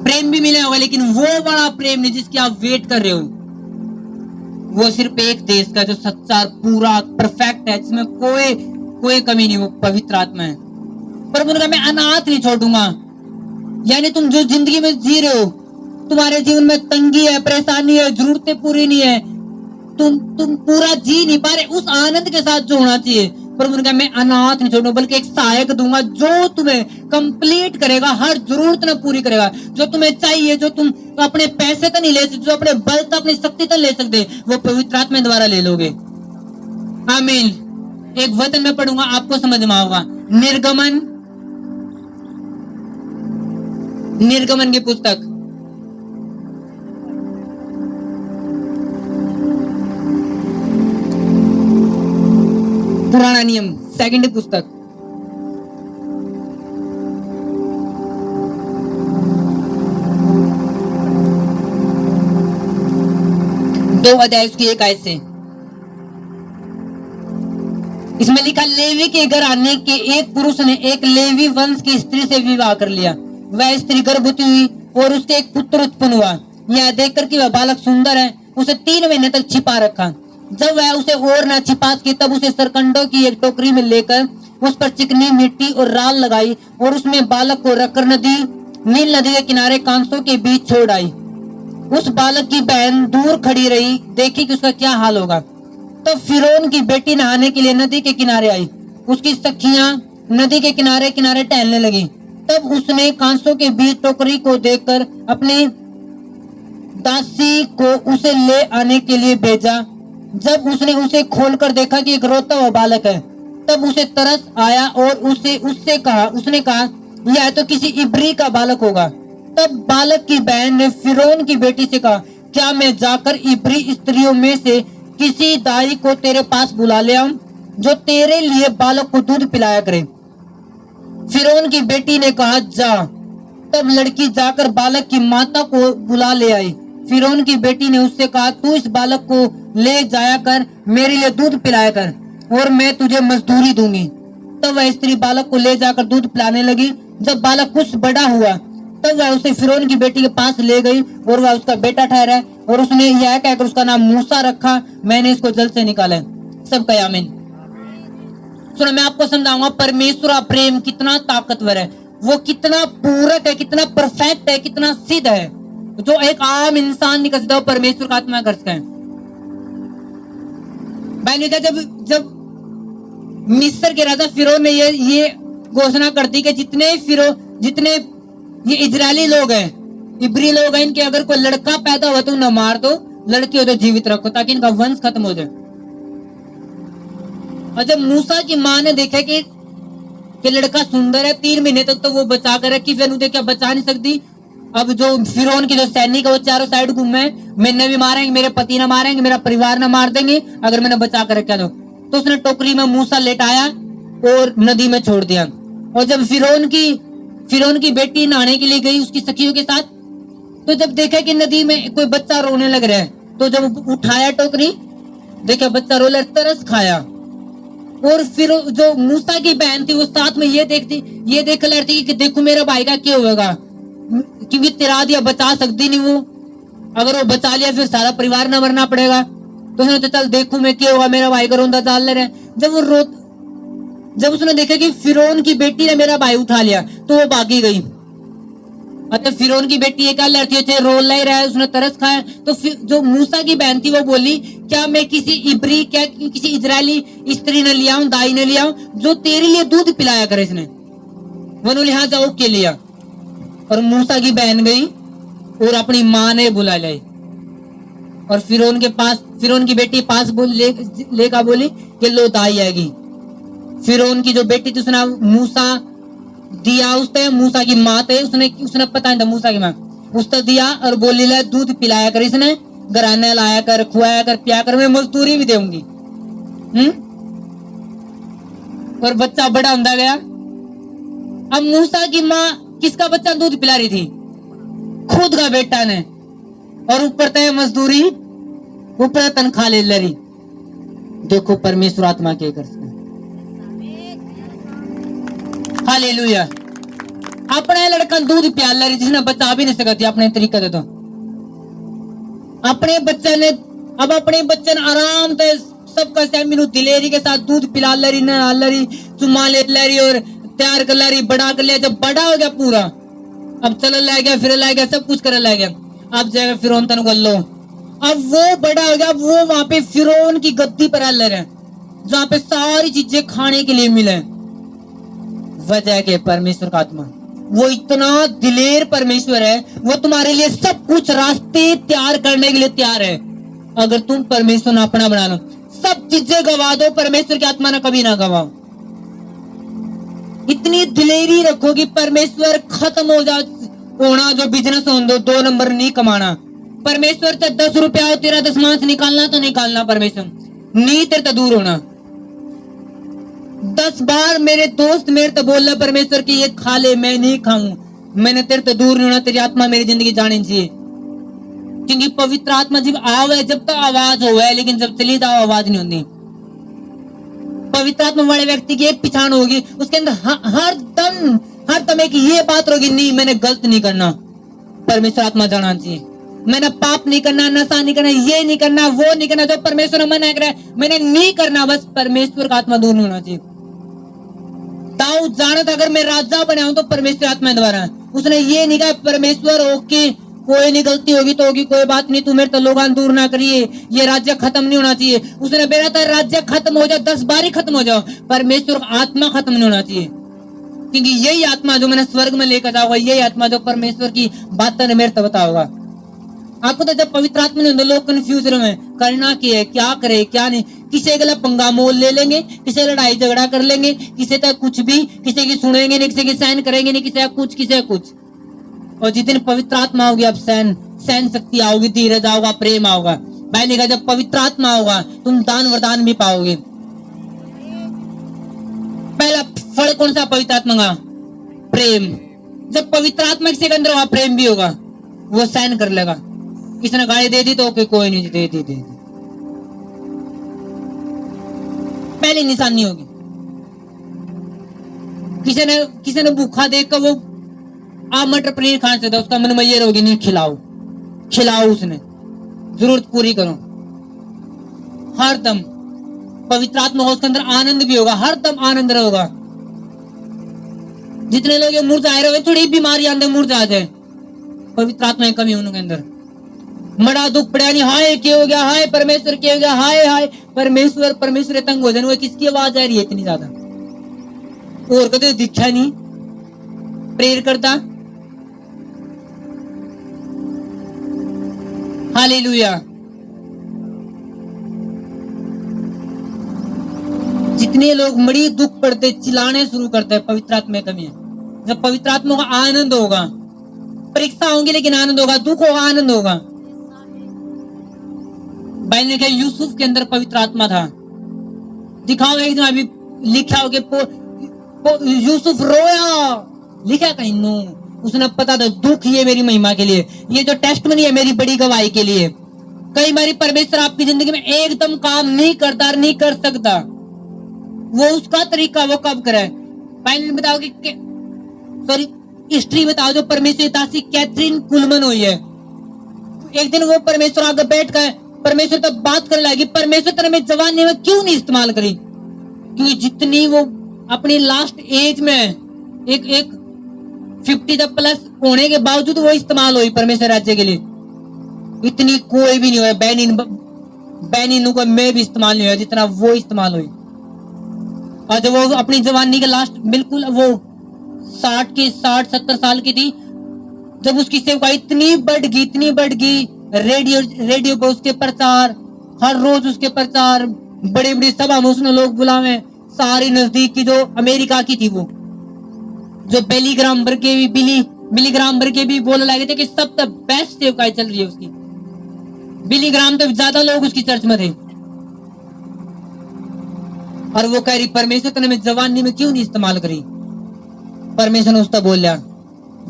प्रेम भी मिला होगा, लेकिन वो बड़ा प्रेम नहीं जिसकी आप वेट कर रहे हो। वो सिर्फ एक देश का जो सच्चा पूरा परफेक्ट है, जिसमें कोई कमी नहीं, वो पवित्र आत्मा है। पर उन्होंने मैं अनाथ नहीं छोड़ूंगा। यानी तुम जो जिंदगी में जी रहे हो, तुम्हारे जीवन में तंगी है, परेशानी है, जरूरतें पूरी नहीं है, तुम पूरा जी नहीं पा रहे उस आनंद के साथ जो होना चाहिए। पर उन्होंने मैं अनाथ नहीं छोड़ूंगा, बल्कि एक सहायक दूंगा जो तुम्हें कंप्लीट करेगा, हर जरूरत न पूरी करेगा। जो तुम्हें चाहिए, जो तुम अपने पैसे तो नहीं ले सकते, जो अपने बल तो अपनी शक्ति तो ले सकते, वो पवित्र आत्मा द्वारा ले लोगे। आमीन। एक वचन में पढ़ूंगा, आपको समझ में आएगा। निर्गमन की पुस्तक, पुराना नियम, सेकंड पुस्तक, 2 अध्याय उसकी 1 आयत से। इसमें लिखा, लेवी के घर आने के एक पुरुष ने एक लेवी वंश की स्त्री से विवाह कर लिया। वह स्त्री गर्भवती हुई और उसके एक पुत्र उत्पन्न हुआ। यह देखकर कि वह बालक सुंदर है, उसे 3 महीने तक छिपा रखा। जब वह उसे और न छिपा सकी, तब उसे सरकंडों की एक टोकरी में लेकर उस पर चिकनी मिट्टी और राल लगाई और उसमें बालक को रखकर नील नदी के किनारे कांसों के बीच छोड़ आई। उस बालक की बहन दूर खड़ी रही, देखी कि उसका क्या हाल होगा। तब फिरौन की बेटी नहाने के लिए नदी के किनारे आई। उसकी सखियां नदी के किनारे किनारे टहलने लगी। तब उसने कांसों के बीच टोकरी को देखकर अपनी दासी को उसे ले आने के लिए भेजा। जब उसने उसे खोलकर देखा कि एक रोता हुआ बालक है, तब उसे तरस आया और उसने कहा यह तो किसी इब्री का बालक होगा। तब बालक की बहन ने फिरौन की बेटी से कहा, क्या मैं जाकर इब्री स्त्रियों में से किसी दाई को तेरे पास बुला ले आऊं, जो तेरे लिए बालक को दूध पिलाया करे। फिरौन की बेटी ने कहा, जा। तब लड़की जाकर बालक की माता को बुला ले आई। फिरौन की बेटी ने उससे कहा, तू इस बालक को ले जाया कर, मेरे लिए दूध पिलाया कर और मैं तुझे मजदूरी दूंगी। तब वह स्त्री बालक को ले जाकर दूध पिलाने लगी। जब बालक कुछ बड़ा हुआ तब वह उसे फिरौन की बेटी के पास ले गई और वह उसका बेटा ठहरा और उसने यह कहकर उसका नाम मूसा रखा, मैंने इसको जल से निकाला है। सब कहे आमीन। सुनो, मैं आपको समझाऊंगा परमेश्वर का प्रेम कितना ताकतवर है, वो कितना पूरक है, कितना परफेक्ट है, कितना सिद्ध है, जो एक आम इंसान नहीं कर सकता, परमेश्वर का आत्मा कर सकता है। जब मिस्र के राजा फिरौन ने ये घोषणा कर दी कि जितने ये इजरायली लोग हैं, इब्री लोग हैं, इनके अगर कोई लड़का पैदा हुआ तो न मार दो, लड़की हो तो जीवित रखो ताकि इनका वंश खत्म हो जाए। और जब मूसा की माँ ने देखा कि लड़का सुंदर है, 3 महीने तक तो वो बचा कर रखी, फिर उन्हें क्या बचा नहीं सकती। अब जो फिरौन की जो सैनिक है वो चारों साइड घूमे, मैंने भी मारेंगे, मेरे पति ना मारेंगे, मेरा परिवार ना मार देंगे अगर मैंने बचा कर रखा तो उसने टोकरी में मूसा लेटाया और नदी में छोड़ दिया। और जब फिरौन की बेटी नहाने के लिए गई उसकी सखियों के साथ, तो जब देखा कि नदी में कोई बच्चा रोने लग रहा है, तो जब उठाया टोकरी, देखा बच्चा रो रहा, तरस खाया। और फिर जो मूसा की बहन थी वो साथ में ये देख रही थी कि देखो मेरा भाई का क्या होगा, क्योंकि तिरा दिया, बचा सकती नहीं वो, अगर वो बचा लिया फिर सारा परिवार न मरना पड़ेगा। तो उसने तो चल देखूं मैं क्या होगा, मेरा भाई का रोंदा डाल ले रहा है। जब उसने देखा कि फिरौन की बेटी ने मेरा भाई उठा लिया तो वो भागी गई। अच्छा, फिरौन की बेटी एक लड़की रोल ला रहा है, उसने तरस खाया। तो जो मूसा की बहन थी वो बोली, क्या मैं किसी इजरायली स्त्री ने लिया हूं, दाई ने लिया हूं जो तेरे लिए दूध पिलाया करे इसने। वो बोले हाँ जाओ के लिया। और मूसा की बहन गई और अपनी माँ ने बुला लाई और फिरौन की बेटी पास लेकर बोली कि लो दाई आएगी। फिरौन की जो बेटी थी उसने मूसा दिया, उसने मूसा की माँ थे, उसने पता नहीं था मूसा की माँ, उसने दिया और बोली ला दूध पिलाया कर इसने, घराने लाया कर, खुआया कर, पिया कर, मैं मजदूरी भी दूंगी। और बच्चा बड़ा होता गया। अब मूसा की माँ किसका बच्चा दूध पिला रही थी? खुद का बेटा ने, और ऊपर तय मजदूरी, ऊपर तनख्वाह ले रही। देखो परमेश्वर आत्मा क्या कर सकता है। हालेलुया। अपने लड़का दूध प्याल रही जिसने बचा भी नहीं सकती अपने तरीके से। तो अपने बच्चे ने आराम से सबका सेमिनु दिलेरी के साथ दूध पिला रही, नहा रही, चुमा ले रही और तैयार कर रही, बड़ा कर लिया। जब बड़ा हो गया पूरा, अब चल ला गया, फिर ला गया, सब कुछ कर ला गया। अब जाएगा फिरौन तन को लो। अब वो बड़ा हो गया, वो वहां पे फिरौन की गद्दी पर हल रहे, जहां पे सारी चीजें खाने के लिए मिले। वजह के परमेश्वर का आत्मा, वो इतना दिलेर परमेश्वर है, वो तुम्हारे लिए सब कुछ रास्ते तैयार करने के लिए तैयार है। अगर तुम परमेश्वर ने अपना बना लो, सब चीजें गवा दो, परमेश्वर की आत्मा ने कभी ना गवाओ। इतनी दिलेरी रखो कि परमेश्वर खत्म हो होना, जो बिजनेस हो दो 2 नंबर नहीं कमाना। परमेश्वर से 10 रुपया हो, तेरा दशमांश निकालना तो निकालना, परमेश्वर नहीं तेरे तो दूर होना। 10 बार मेरे दोस्त मेरे तो बोल रहे परमेश्वर की ये खा ले, मैं नहीं खाऊं, मैंने तेरे तो दूर नहीं होना, तेरी आत्मा मेरी जिंदगी जानी चाहिए। क्योंकि पवित्र आत्मा जब आवे जब तक आवाज हो है, लेकिन जब चली जाओ आवाज नहीं होती। पवित्र आत्मा वाले व्यक्ति की एक पहचान होगी, उसके अंदर हर दम एक ये बात होगी, नहीं मैंने गलत नहीं करना, परमेश्वर आत्मा जाना चाहिए। मैंने पाप नहीं करना, नशा नहीं करना, ये नहीं करना, वो नहीं करना, जो परमेश्वर ने मना कर मैंने नहीं करना, बस परमेश्वर का आत्मा दूर नहीं होना चाहिए। दाऊद जाना था अगर मैं राजा बना हूं तो परमेश्वर आत्मा द्वारा। उसने ये नहीं कहा परमेश्वर ओके कोई नहीं, गलती होगी तो होगी, कोई बात नहीं, तू मेरे तो लोग दूर ना करिए, ये राज्य खत्म नहीं होना चाहिए। उसने बेरा था राज्य खत्म हो जाए, 10 बार ही खत्म हो जाओ, परमेश्वर का आत्मा खत्म नहीं होना चाहिए। क्योंकि यही आत्मा जो मैंने स्वर्ग में लेकर जाऊंगा, यही आत्मा जो परमेश्वर की बातें मेरे तो बताओगा। आपको तो जब पवित्र आत्मा नहीं होता, लोग कंफ्यूज रहे करना क्या है, क्या करे क्या नहीं, किसी के पंगा मोल ले लेंगे, किसी लड़ाई झगड़ा कर लेंगे, किसी तक कुछ भी, किसी की सुनेंगे नहीं, किसी की सहन करेंगे नहीं, किसी कुछ। और जिस दिन पवित्र आत्मा होगी, अब सहन शक्ति आओगी, धीरज आओगा, प्रेम आओगा। भाई ने कहा जब पवित्र आत्मा होगा तुम दान वरदान भी पाओगे। पहला फल कौन सा पवित्र आत्मा का? प्रेम। जब पवित्र आत्मा किसी के अंदर होगा, प्रेम भी होगा, वो सहन कर लेगा। किसी ने गाली दे दी तो कोई नहीं, दे दी पहली निशानी होगी। किसी ने भूखा देखकर वो आप मटर पनीर खा सकते हो, उसका मन में ये रहोगे नहीं, खिलाओ उसने, जरूरत पूरी करो। हर दम पवित्र आत्मा हो, उसके अंदर आनंद भी होगा, हर दम आनंद रहेगा। जितने लोग मुरझाए रहे, थोड़ी बीमारी आंदे मुरझा जाए, पवित्र आत्मा की कमी उनके अंदर। बड़ा दुख पड़ा नहीं, हाय क्या हो गया, हाय परमेश्वर क्या हो गया, हाय परमेश्वर तंग हो जाए। वो किसकी आवाज आ रही है इतनी ज्यादा? और कदे दिखा नहीं प्रेयर करता। हालेलुया। जितने लोग मड़ी दुख पड़ते, चिल्लाने शुरू करते हैं, पवित्र आत्मा कमी है। जब पवित्र आत्मा का आनंद होगा, परीक्षा होंगी लेकिन आनंद होगा, दुख होगा आनंद होगा। भाई ने कहा यूसुफ के अंदर पवित्र आत्मा था। दिखाओ एक दिन अभी लिखा हो कि यूसुफ रोया, लिखा कहीं नो, उसने पता था दुख ये मेरी महिमा के लिए, ये जो टेस्ट मनी है मेरी बड़ी गवाही के लिए। कई बार परमेश्वर आपकी जिंदगी में एकदम काम नहीं करता, नहीं कर सकता, वो उसका तरीका वो कब करे। फाइनल बताओ कि सॉरी हिस्ट्री बताओ, जो परमेश्वर दासी कैथरीन कुलमन हुई है, एक दिन वो परमेश्वर आगे बैठ गए, परमेश्वर तब बात करने लगी, परमेश्वर तेरे में जवानी में क्यों नहीं इस्तेमाल करी? क्योंकि जितनी वो अपनी लास्ट एज में एक 50+ होने के बावजूद वो इस्तेमाल हुई परमेश्वर राज्य के लिए, इतनी कोई भी नहीं हुआ। बैनिन को मैं भी इस्तेमाल नहीं हुआ जितना वो इस्तेमाल हुई। और जब वो अपनी जवानी के लास्ट बिल्कुल वो 60-70 साल की थी, जब उसकी सेवा इतनी बढ़ गई, रेडियो पर उसके प्रचार, हर रोज उसके प्रचार, बड़ी बड़ी सभा में उसने लोग बुलावे, सारी नजदीक की जो अमेरिका की थी, वो जो बिली ग्राहम के भी बोलने लगे थे कि सब तक बेस्ट सेवकाई चल रही है उसकी। बिली ग्राहम तो ज्यादा लोग उसकी चर्च में थे, और वो कह रही परमेश्वर तूने मैं जवानी में क्यों नहीं इस्तेमाल करी? परमेश्वर ने उसका बोला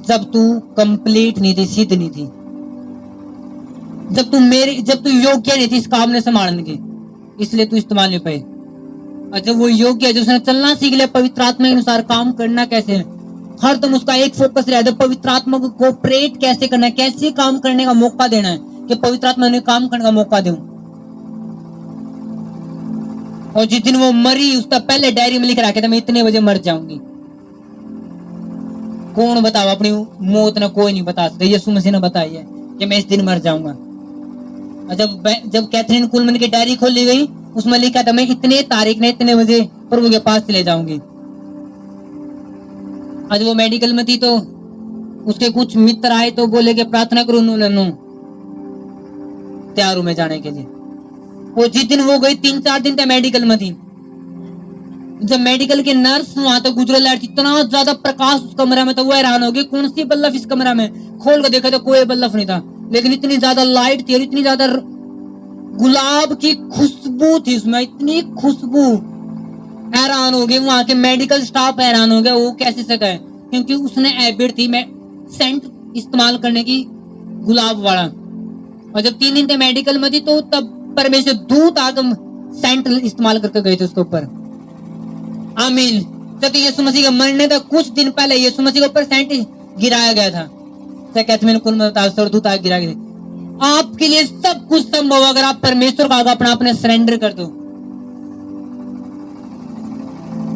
जब तू कंप्लीट नहीं थी, सिद्ध नहीं थी, जब तू योग्य नहीं थी इस काम ने संभालने के, इसलिए तू इस्तेमाल नहीं पाई। और जब वो योग्य है, जब उसने चलना सीख लिया, पवित्र आत्मा के अनुसार काम करना कैसे है, हर तुम उसका एक फोकस रहता है, पवित्र आत्मा को कोऑपरेट कैसे करना है, कैसे काम करने का मौका देना है, कि पवित्र आत्मा ने काम करने का मौका दूं। और जिस दिन वो मरी, उसका पहले डायरी में लिख रखा था मैं इतने बजे मर जाऊंगी। कौन बताओ अपनी मौत ना कोई नहीं बता सकता, यीशु मसीह ने बताई है कि मैं इस दिन मर जाऊंगा। जब कैथरीन कुलमन की डायरी खोली गई, उसमें लिखा था मैं इतने तारीख ने इतने बजे प्रभु के पास चले जाऊंगी। आज वो मेडिकल में थी, तो उसके कुछ मित्र आए तो बोले कि प्रार्थना करो उन्होंने तैयार में जाने के लिए। वो जिस दिन वो गई 3-4 दिन तक मेडिकल में थी। जब मेडिकल के नर्स वहां तक गुजर लाइट, इतना ज्यादा प्रकाश उस कमरा में था, वो हैरान हो गए कौन सी बल्ब इस कमरा में, खोल कर देखा तो कोई बल्ब नहीं था, लेकिन इतनी ज्यादा लाइट थी और इतनी ज्यादा गुलाब की खुशबू थी उसमें, इतनी खुशबू। हैरान हो गए वहां के मेडिकल स्टाफ, हैरान हो गया वो कैसे सका है, क्योंकि उसने हैबिट थी सेंट इस्तेमाल करने की, गुलाब वाला। और जब 3 दिन तक मेडिकल में थी, तो तब परमेश्वर दूत आकर सेंट इस्तेमाल करके गए थे उसके ऊपर। आमीन। जब यीशु मसीह के मरने तक कुछ दिन पहले यीशु मसीह के ऊपर सेंट गिराया गया था। कैथरीन कुल में दूत आकर गिरा गया। आपके लिए सब कुछ संभव अगर आप परमेश्वर का अपने सरेंडर कर दो।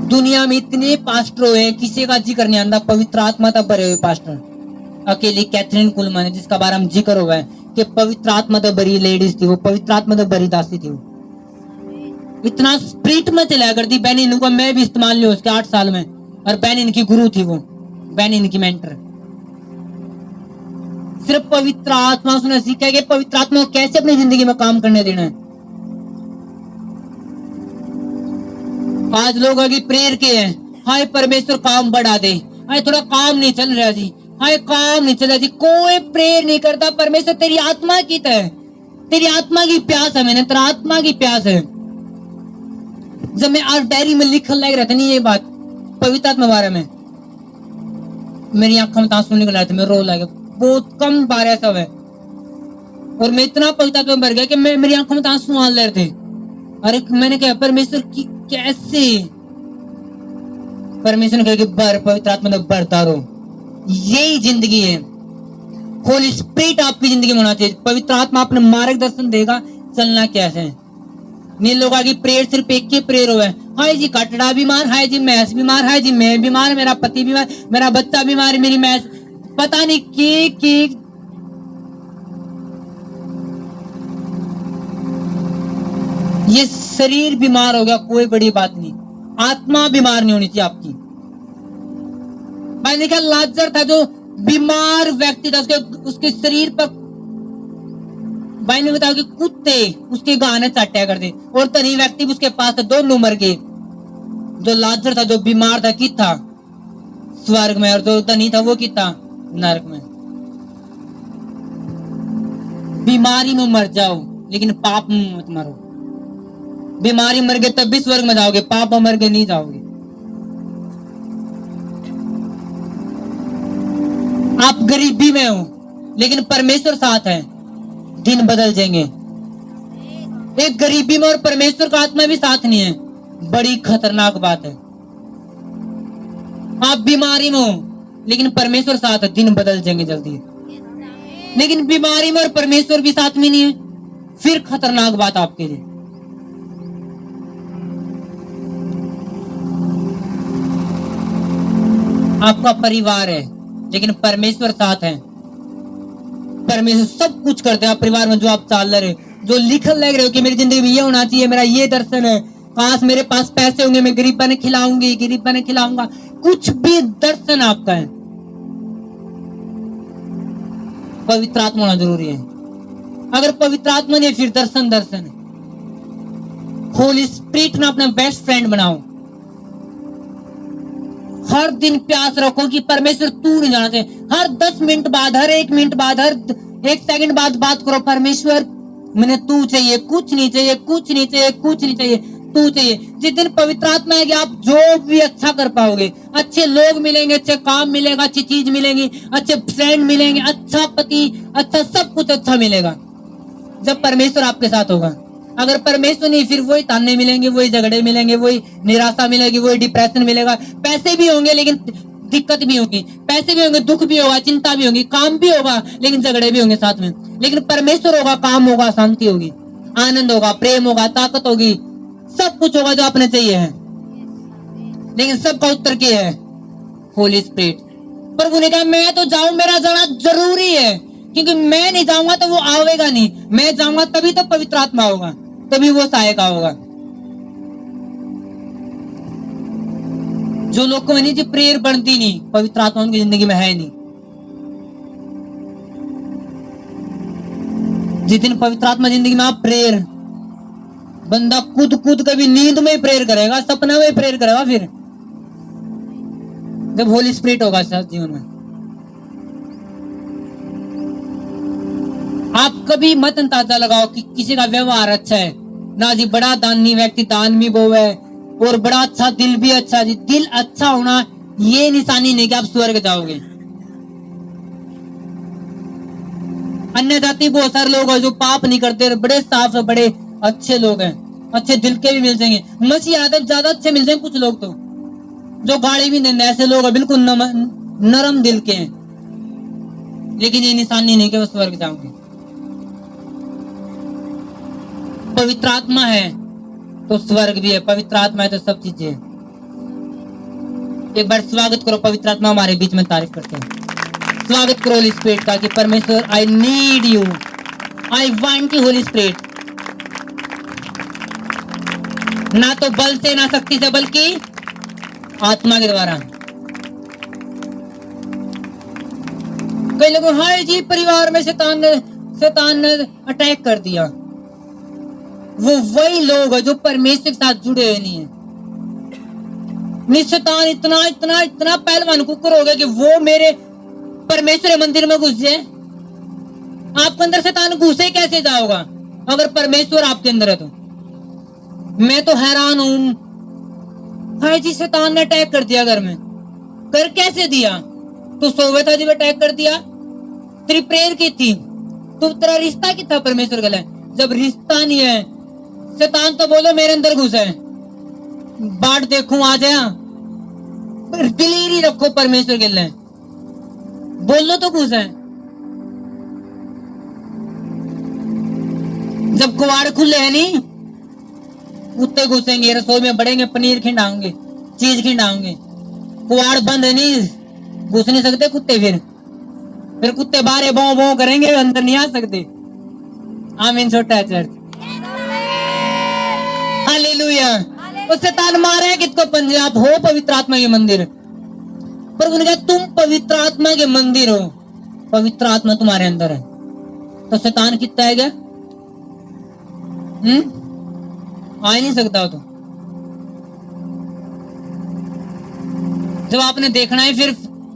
दुनिया में इतने पास्टर हुए, किसी का जिक्र नहीं आता, पवित्र आत्मा तब भरे हुए पास्टर। अकेली कैथरीन कुलमन है जिसका बारे में जिक्र हुआ है कि पवित्र आत्मा तो बड़ी लेडीज थी, वो पवित्र आत्मा तो बड़ी दासी थी, इतना स्प्रिट में चला करती। बैनिन को मैं भी इस्तेमाल नहीं उसके 8 साल में, और बैनिन की गुरु थी वो, बैनिन की मेंटर। सिर्फ पवित्र आत्मा उसने सीखा कि पवित्र आत्मा को कैसे अपनी जिंदगी में काम करने देना है। आज लोग अभी प्रेयर के हैं, हाय परमेश्वर काम बढ़ा दे, हाय थोड़ा काम नहीं चल रहा जी, हाय काम नहीं चल रहा जी। कोई प्रेयर नहीं करता, परमेश्वर तेरी आत्मा की है, तेरी आत्मा की प्यास है, मैंने तेरा आत्मा की प्यास है। जब मैं आज डायरी में लिखने लग रहा था नहीं ये बात पवित्र आत्मा बारे में, मेरी आंखों में आंसू निकल रहे थे, मैं रो लगा। बहुत कम बार ऐसा है, और मैं इतना पवित्र आत्मा में भर गया कि मेरी आंखों में आंसू आ रहे थे। अरे मैंने कहा परमेश्वर की कैसे, परमेश्वर ने कहा कि पवित्र आत्मा तो बढ़ता रहो, यही जिंदगी है। होली स्पिरिट आपकी जिंदगी में होना चाहिए। पवित्र आत्मा अपने मार्गदर्शन देगा चलना कैसे है। नहीं लोग आगे प्रेयर सिर्फ एक ही प्रेयर हुआ है, हाय जी कटड़ा बीमार, हाय जी मैस बीमार, हाय जी मैं बीमार, मेरा पति बीमार, मेरा बच्चा बीमार, मेरी मैस, पता नहीं के ये शरीर बीमार हो गया कोई बड़ी बात नहीं, आत्मा बीमार नहीं होनी चाहिए आपकी। मैंने कहा लाजर था जो बीमार व्यक्ति था, उसके शरीर पर भाई ने बताया कि कुत्ते उसके गाने चाटा करते, और तनी व्यक्ति उसके पास था, दोनों मर गए। जो लाजर था जो बीमार था कि था स्वर्ग में, और जो धनी था वो कि था नरक में। बीमारी में मर जाओ लेकिन पाप में मत मरो। बीमारी मर गए तब भी स्वर्ग में जाओगे, पाप में मर गए नहीं जाओगे। आप गरीबी में हो लेकिन परमेश्वर साथ है, दिन बदल जाएंगे। एक गरीबी में और परमेश्वर का आत्मा भी साथ नहीं है, बड़ी खतरनाक बात है। आप बीमारी में हो लेकिन परमेश्वर साथ है, दिन बदल जाएंगे जल्दी। लेकिन बीमारी में और परमेश्वर भी साथ में नहीं है, फिर खतरनाक बात आपके लिए। आपका परिवार है लेकिन परमेश्वर साथ है, परमेश्वर सब कुछ करते हैं। आप परिवार में जो आप चाल रहे हो, जो लिखल लग रहे हो कि मेरी जिंदगी में ये होना चाहिए, मेरा ये दर्शन है, काश मेरे पास पैसे होंगे, मैं गरीब बने खिलाऊंगी, गरीब बने खिलाऊंगा, कुछ भी दर्शन आपका है, पवित्र आत्मा होना जरूरी है। अगर पवित्र आत्मा नहीं फिर दर्शन दर्शन है। होली स्पिरिट में अपना बेस्ट फ्रेंड बनाओ। हर दिन प्यास रखो कि परमेश्वर तू नहीं जाना चाहिए। हर 10 मिनट बाद, हर 1 मिनट बाद, हर 1 सेकंड बाद बात करो, परमेश्वर मैंने तू चाहिए, कुछ नहीं चाहिए, कुछ नहीं चाहिए, कुछ नहीं चाहिए, तू चाहिए। जिस दिन पवित्र आत्मा है कि आप जो भी अच्छा कर पाओगे, अच्छे लोग मिलेंगे, अच्छे काम मिलेगा, अच्छी चीज मिलेगी, अच्छे फ्रेंड मिलेंगे, अच्छा पति, अच्छा सब कुछ अच्छा मिलेगा जब परमेश्वर आपके साथ होगा। अगर परमेश्वर नहीं फिर वही ताने मिलेंगे, वही झगड़े मिलेंगे, वही निराशा मिलेगी, वही डिप्रेशन मिलेगा। पैसे भी होंगे लेकिन दिक्कत भी होगी, पैसे भी होंगे, दुख भी होगा, चिंता भी होगी, काम भी होगा लेकिन झगड़े भी होंगे साथ में। लेकिन परमेश्वर होगा, काम होगा, शांति होगी, आनंद होगा, प्रेम होगा, ताकत होगी, सब कुछ होगा जो आपने चाहिए है। लेकिन सबका उत्तर क्या है? होली स्पिरिट। प्रभु ने कहा मैं तो जाऊं, मेरा जाना जरूरी है, क्योंकि मैं नहीं जाऊंगा तो वो आवेगा नहीं, मैं जाऊंगा तभी तो पवित्र आत्मा होगा, तभी वो सहायक होगा। जो लोग को नहीं जी प्रेयर बनती नहीं, पवित्र आत्मा उनकी जिंदगी में है नहीं। जिस दिन पवित्र आत्मा जिंदगी में आप प्रेयर, बंदा कूद कूद कभी नींद में ही प्रेयर करेगा, सपना में ही प्रेयर करेगा, फिर जब होली स्पिरिट होगा जीवन में। आप कभी मत अंदाजा लगाओ कि किसी का व्यवहार अच्छा है ना जी, बड़ा दानी व्यक्ति दान भी वो है, और बड़ा अच्छा दिल भी अच्छा जी। दिल अच्छा होना ये निशानी नहीं कि आप स्वर्ग जाओगे। अन्य जाति बहुत सारे लोग हैं जो पाप नहीं करते, बड़े साफ है, बड़े अच्छे लोग हैं, अच्छे दिल के भी मिल जाएंगे। मसीह आदम ज्यादा अच्छे मिल जाएंगे, कुछ लोग तो जो गाड़ी भी नहीं, ऐसे लोग हैं बिल्कुल नरम दिल के हैं, लेकिन ये निशानी नहीं कि वो स्वर्ग जाओगे। पवित्र आत्मा है तो स्वर्ग भी है, पवित्र आत्मा है तो सब चीजें है। एक बार स्वागत करो, पवित्र आत्मा हमारे बीच में तारीफ करते हैं। स्वागत करो होली स्पिरिट का कि परमेश्वर I need you, I want you Holi spirit. ना तो बल से ना शक्ति से बल्कि आत्मा के द्वारा। कई लोगों हाय जी परिवार में शैतान ने अटैक कर दिया, वो वही लोग हैं जो परमेश्वर के साथ जुड़े हुए नहीं है। शैतान इतना इतना इतना पहलवान कुकर हो गया कि वो मेरे परमेश्वर मंदिर में घुस जाए। आपके अंदर शैतान घुसे कैसे जाओगा अगर परमेश्वर आपके अंदर है तो? मैं तो हैरान हूं, हाय जी शैतान ने अटैक कर दिया घर में। कर कैसे दिया? तू सोवे था जब अटैक कर दिया, तेरी प्रेयर की थी, तो तेरा रिश्ता क्या था परमेश्वर के लिए? जब रिश्ता नहीं है, शैतान तो बोलो मेरे अंदर घुसा है, बाट देखूं आ जाए, दिलेरी रखो परमेश्वर के लिए। बोलो तो खुश है। जब कुवाड़ खुले है नहीं, कुत्ते घुसेंगे रसोई में, बढ़ेंगे, पनीर खिंडाओगे, चीज खिंडाओगे। कुवाड़ बंद है नहीं, घुस नहीं सकते कुत्ते। फिर कुत्ते बाहर भौं भौं करेंगे, अंदर नहीं आ सकते। आमीन। छोटा है चर्च। हालेलुया। तो शैतान मारे किसको पंजे। आप हो पवित्र आत्मा के मंदिर। प्रभु ने कहा तुम पवित्र आत्मा के मंदिर हो, पवित्र आत्मा तुम्हारे अंदर है। तो शैतान कितना है क्या? आ ही नहीं सकता हो। तो जब आपने देखना है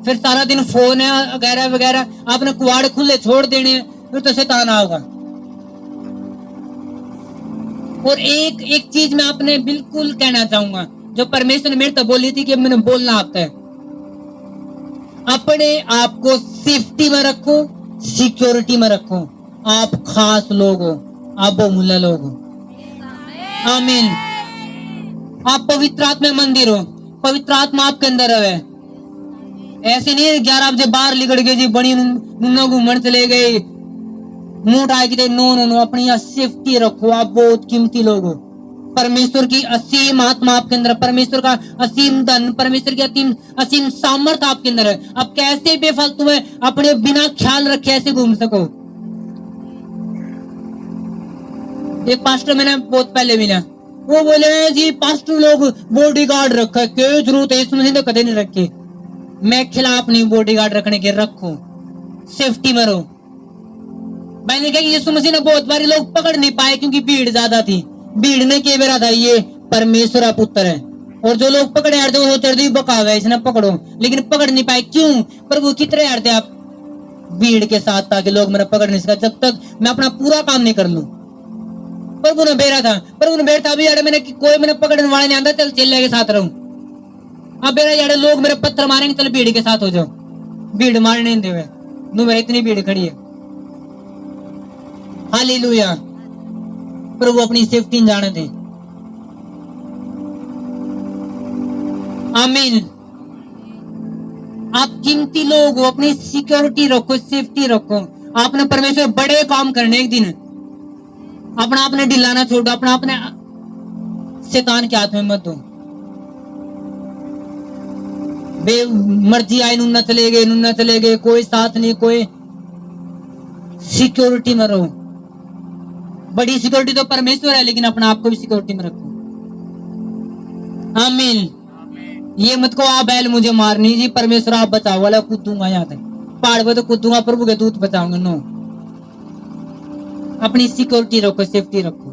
फिर सारा दिन फोन है वगैरह वगैरह, आपने कुआड़ खुले छोड़ देने हैं, फिर तो शैतान आओगा। और एक चीज मैं आपने बिल्कुल कहना चाहूंगा, जो परमेश्वर ने मेरे तो बोली थी कि मैंने बोलना आता है। अपने आप को सेफ्टी में रखो, सिक्योरिटी में रखो। आप खास लोग हो, आप बहुमूल्य लोग हो। आमीन। आप पवित्र आत्मा मंदिर हो, पवित्र आत्मा आपके अंदर है। ऐसे नहीं 11 बजे बाहर निकल गए जी, बड़ी नुन्ना घूमने चले गए, मुंह उठाए कि नो नो नो। अपनी सेफ्टी रखो। आप बहुत कीमती लोग हो। परमेश्वर की असीम आत्मा आपके अंदर, परमेश्वर का असीम धन, परमेश्वर की असीम सामर्थ्य आपके अंदर है। आप कैसे बेफालतू में अपने बिना ख्याल रखे ऐसे घूम सको। एक पास्टर मैंने बहुत पहले मिला, वो बोले जी पास्टर लोग बॉडीगार्ड रखा है, क्यों जरूरत है, इसमें तो कदे नहीं रखे। मैं खिलाफ नहीं बॉडीगार्ड रखने के, रखो, सेफ्टी में रहो। मैंने कहा यीशु मसीह ने बहुत बारी लोग पकड़ नहीं पाए क्योंकि भीड़ ज्यादा थी। भीड़ ने कह बेरा था ये परमेश्वर पुत्र है, और जो लोग पकड़े यार वो चढ़ बकावे इसने पकड़ो, लेकिन पकड़ नहीं पाए। क्यों? प्रभु कितने यार थे आप भीड़ के साथ, ताकि लोग मेरा पकड़ नहीं सका जब तक मैं अपना पूरा काम नहीं कर लूं। प्रभु ने बेरा था, प्रभु ने बेरा था अभी यार मैंने कोई मैंने पकड़ने वाले नहीं आता, चल चेले के साथ रहूं। अब बेरा यार लोग मेरे पत्थर मारेंगे, चल भीड़ के साथ हो जाओ। भीड़ मारने नहीं देवे, नु मेरा इतनी भीड़ खड़ी है। हालेलुया। प्रभु अपनी सेफ्टी जाने दे। आमीन। आप कीमती लोग हो, अपनी सिक्योरिटी रखो, सेफ्टी रखो। आपने परमेश्वर बड़े काम करने एक दिन, अपना आपने ढिलाना छोड़ो, अपना अपने शैतान के हाथ में मत दो। मर्जी आई नुन्ना चले गए, कोई साथ नहीं, कोई सिक्योरिटी में रहो। बड़ी सिक्योरिटी तो परमेश्वर है, लेकिन अपना आप को भी सिक्योरिटी में रखो। आमीन। ये मत को आ बैल मुझे मारनी जी, परमेश्वर आप बचाओ वाला, कूदूंगा यहाँ तक पहाड़ पे तो कूदूंगा, प्रभु के दूत बचाऊंगे। नो, अपनी सिक्योरिटी रखो, सेफ्टी रखो।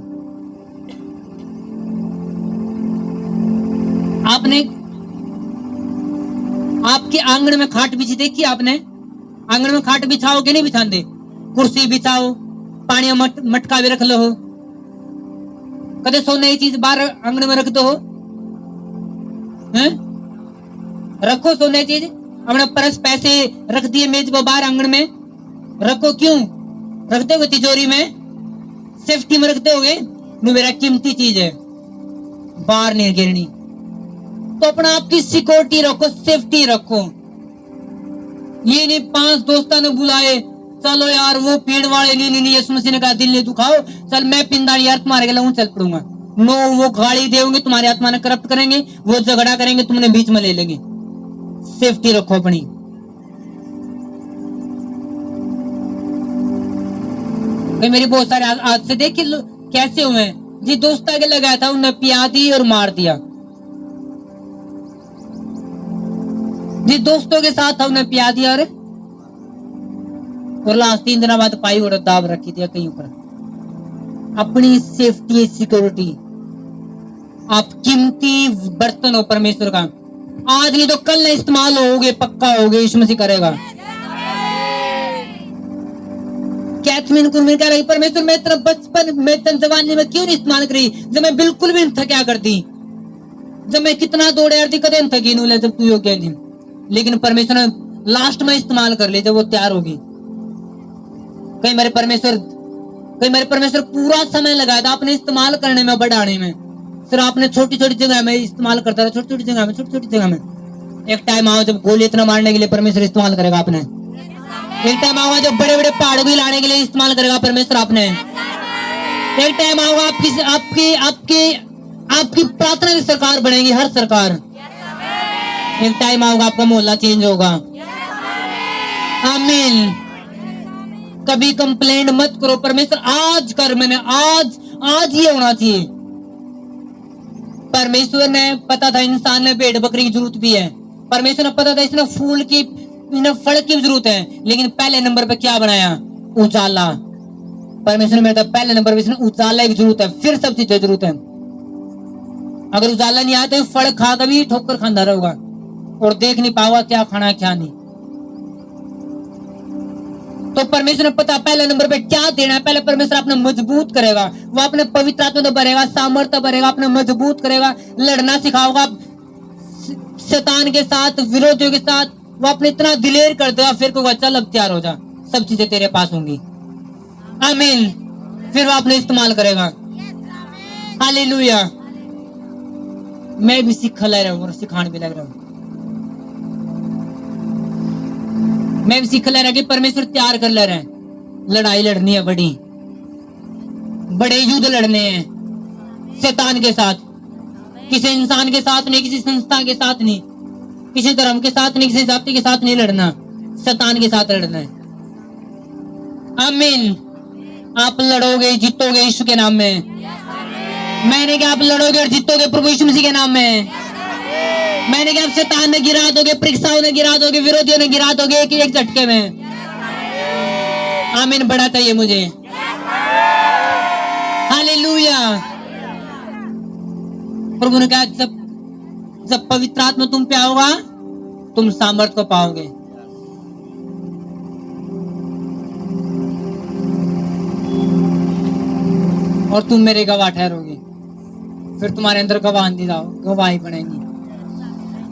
आपने आपके आंगन में खाट बिछी देखी? आपने आंगन में खाट बिछाओ कि नहीं बिछाते? कुर्सी बिछाओ, पानी मटका भी रख लो हो। कदे सोने की चीज बाहर आंगन में रख दो हो? रखो सोने की चीज। अपने पर्स पैसे रख दिए मेज पर बाहर आंगन में रखो। क्यों रखते हो? तिजोरी में सेफ्टी में रखते होगे। मेरा कीमती चीज है, बाहर नहीं गिरनी। तो अपना आपकी सिक्योरिटी रखो, सेफ्टी रखो। ये नहीं 5 दोस्तों ने बुलाए, चलो यार वो पेड़ वाले नहीं यीशु मसीह ने कहा दिल नहीं दुखाओ, चल मैं पिंदा यार तुम्हारे गला चल पड़ूंगा। नो, वो गाली देंगे, तुम्हारे आत्मा ने करप्ट करेंगे, वो झगड़ा करेंगे, तुमने बीच में ले लेंगे। सेफ्टी रखो अपनी। मेरी बहुत सारे आज से देख कैसे हुए जी, दोस्त आगे लगाया था, उन्हें पिया दी और मार दिया जी। दोस्तों के साथ था, उन्हें पिया दिया और लास्ट 3 दिन बाद पाई और दाब रखी थी कहीं ऊपर। अपनी सेफ्टी, सिक्योरिटी। आप कीमती बर्तन हो परमेश्वर का। आज नहीं तो कल नहीं इस्तेमाल होगे, पक्का होगे, यीशु मसीह करेगा। कैथमीन कुर्मीन कह रही परमेश्वर मैं तेरा बचपन में जवानी में क्यों नहीं इस्तेमाल करी, जब मैं बिल्कुल भी नहीं थका करती, जब मैं कितना दौड़े यार कदे थकी नूले जब तू योग्य थी। लेकिन परमेश्वर ने लास्ट में इस्तेमाल कर ली जब वो तैयार होगी। कई मेरे परमेश्वर पूरा समय लगाया था अपने इस्तेमाल करने में, बढ़ाने में। सिर्फ आपने छोटी छोटी जगह में इस्तेमाल करता रहा, छोटी छोटी जगह में। एक टाइम आओ जब गोली इतना मारने के लिए परमेश्वर इस्तेमाल करेगा आपने। एक टाइम आऊंगा जो बड़े बड़े पहाड़ों को हिलाने के लिए इस्तेमाल करेगा परमेश्वर आपने। एक टाइम आऊंगा आपकी आपकी आपकी आपकी प्रार्थना की सरकार बनेगी, हर सरकार। एक टाइम आऊंगा आपका मोहल्ला चेंज होगा। आमीन। कभी कंप्लेंट मत करो, परमेश्वर आज कर, मैंने आज ये होना चाहिए। परमेश्वर ने पता था इंसान ने भेड़ बकरी की जरूरत भी है, परमेश्वर ने पता था इसने फूल की, इसने फल की जरूरत है, लेकिन पहले नंबर पे क्या बनाया? उजाला। परमेश्वर ने मेरा पहले नंबर पे इसने उजाला की जरूरत है, फिर सब चीजें जरूरत है। अगर उजाला नहीं आया तो फल खा कर भी ठोकर खांदा रहेगा और देख नहीं पाओगा क्या खाना है क्या नहीं। तो परमेश्वर ने पता पहले नंबर पे क्या देना है। पहले परमेश्वर आपने मजबूत करेगा, वो अपने पवित्र आत्मा तो भरेगा, सामर्थ्य भरेगा, अपने मजबूत करेगा, लड़ना सिखाओगा शैतान के साथ, विरोधियों के साथ। वो अपने इतना दिलेर कर देगा, फिर को चल अब तैयार हो जा, सब चीजें तेरे पास होंगी। आमीन। फिर वो अपने इस्तेमाल करेगा। हालेलुया। मैं भी सीख ले रहा हूँ और सिखाने भी लग रहा हूँ। मैं भी सीख ले रहा कि परमेश्वर तैयार कर ले रहा है। लड़ाई लड़नी है, बड़े युद्ध लड़ने हैं शैतान के साथ, किसी इंसान के साथ नहीं, किसी संस्था के साथ नहीं, किसी धर्म के साथ नहीं, किसी जाति के साथ नहीं लड़ना, शैतान के साथ लड़ना है। आमीन। आप लड़ोगे, जीतोगे यीशु के नाम में। मैंने क्या आप लड़ोगे और जीतोगे प्रभु यीशु मसीह के नाम में। मैंने क्या आप शैतान ने गिरा दोगे, परीक्षाओं ने गिरा दोगे, विरोधियों ने गिरा दोगे एक झटके में। आमीन। बड़ा चाहिए मुझे। हालेलुया। प्रभु ने कहा जब पवित्र आत्मा तुम पे आओगा तुम सामर्थ को पाओगे। और तुम मेरे गवाह ठहरोगे। फिर तुम्हारे अंदर गवाही बनेगी।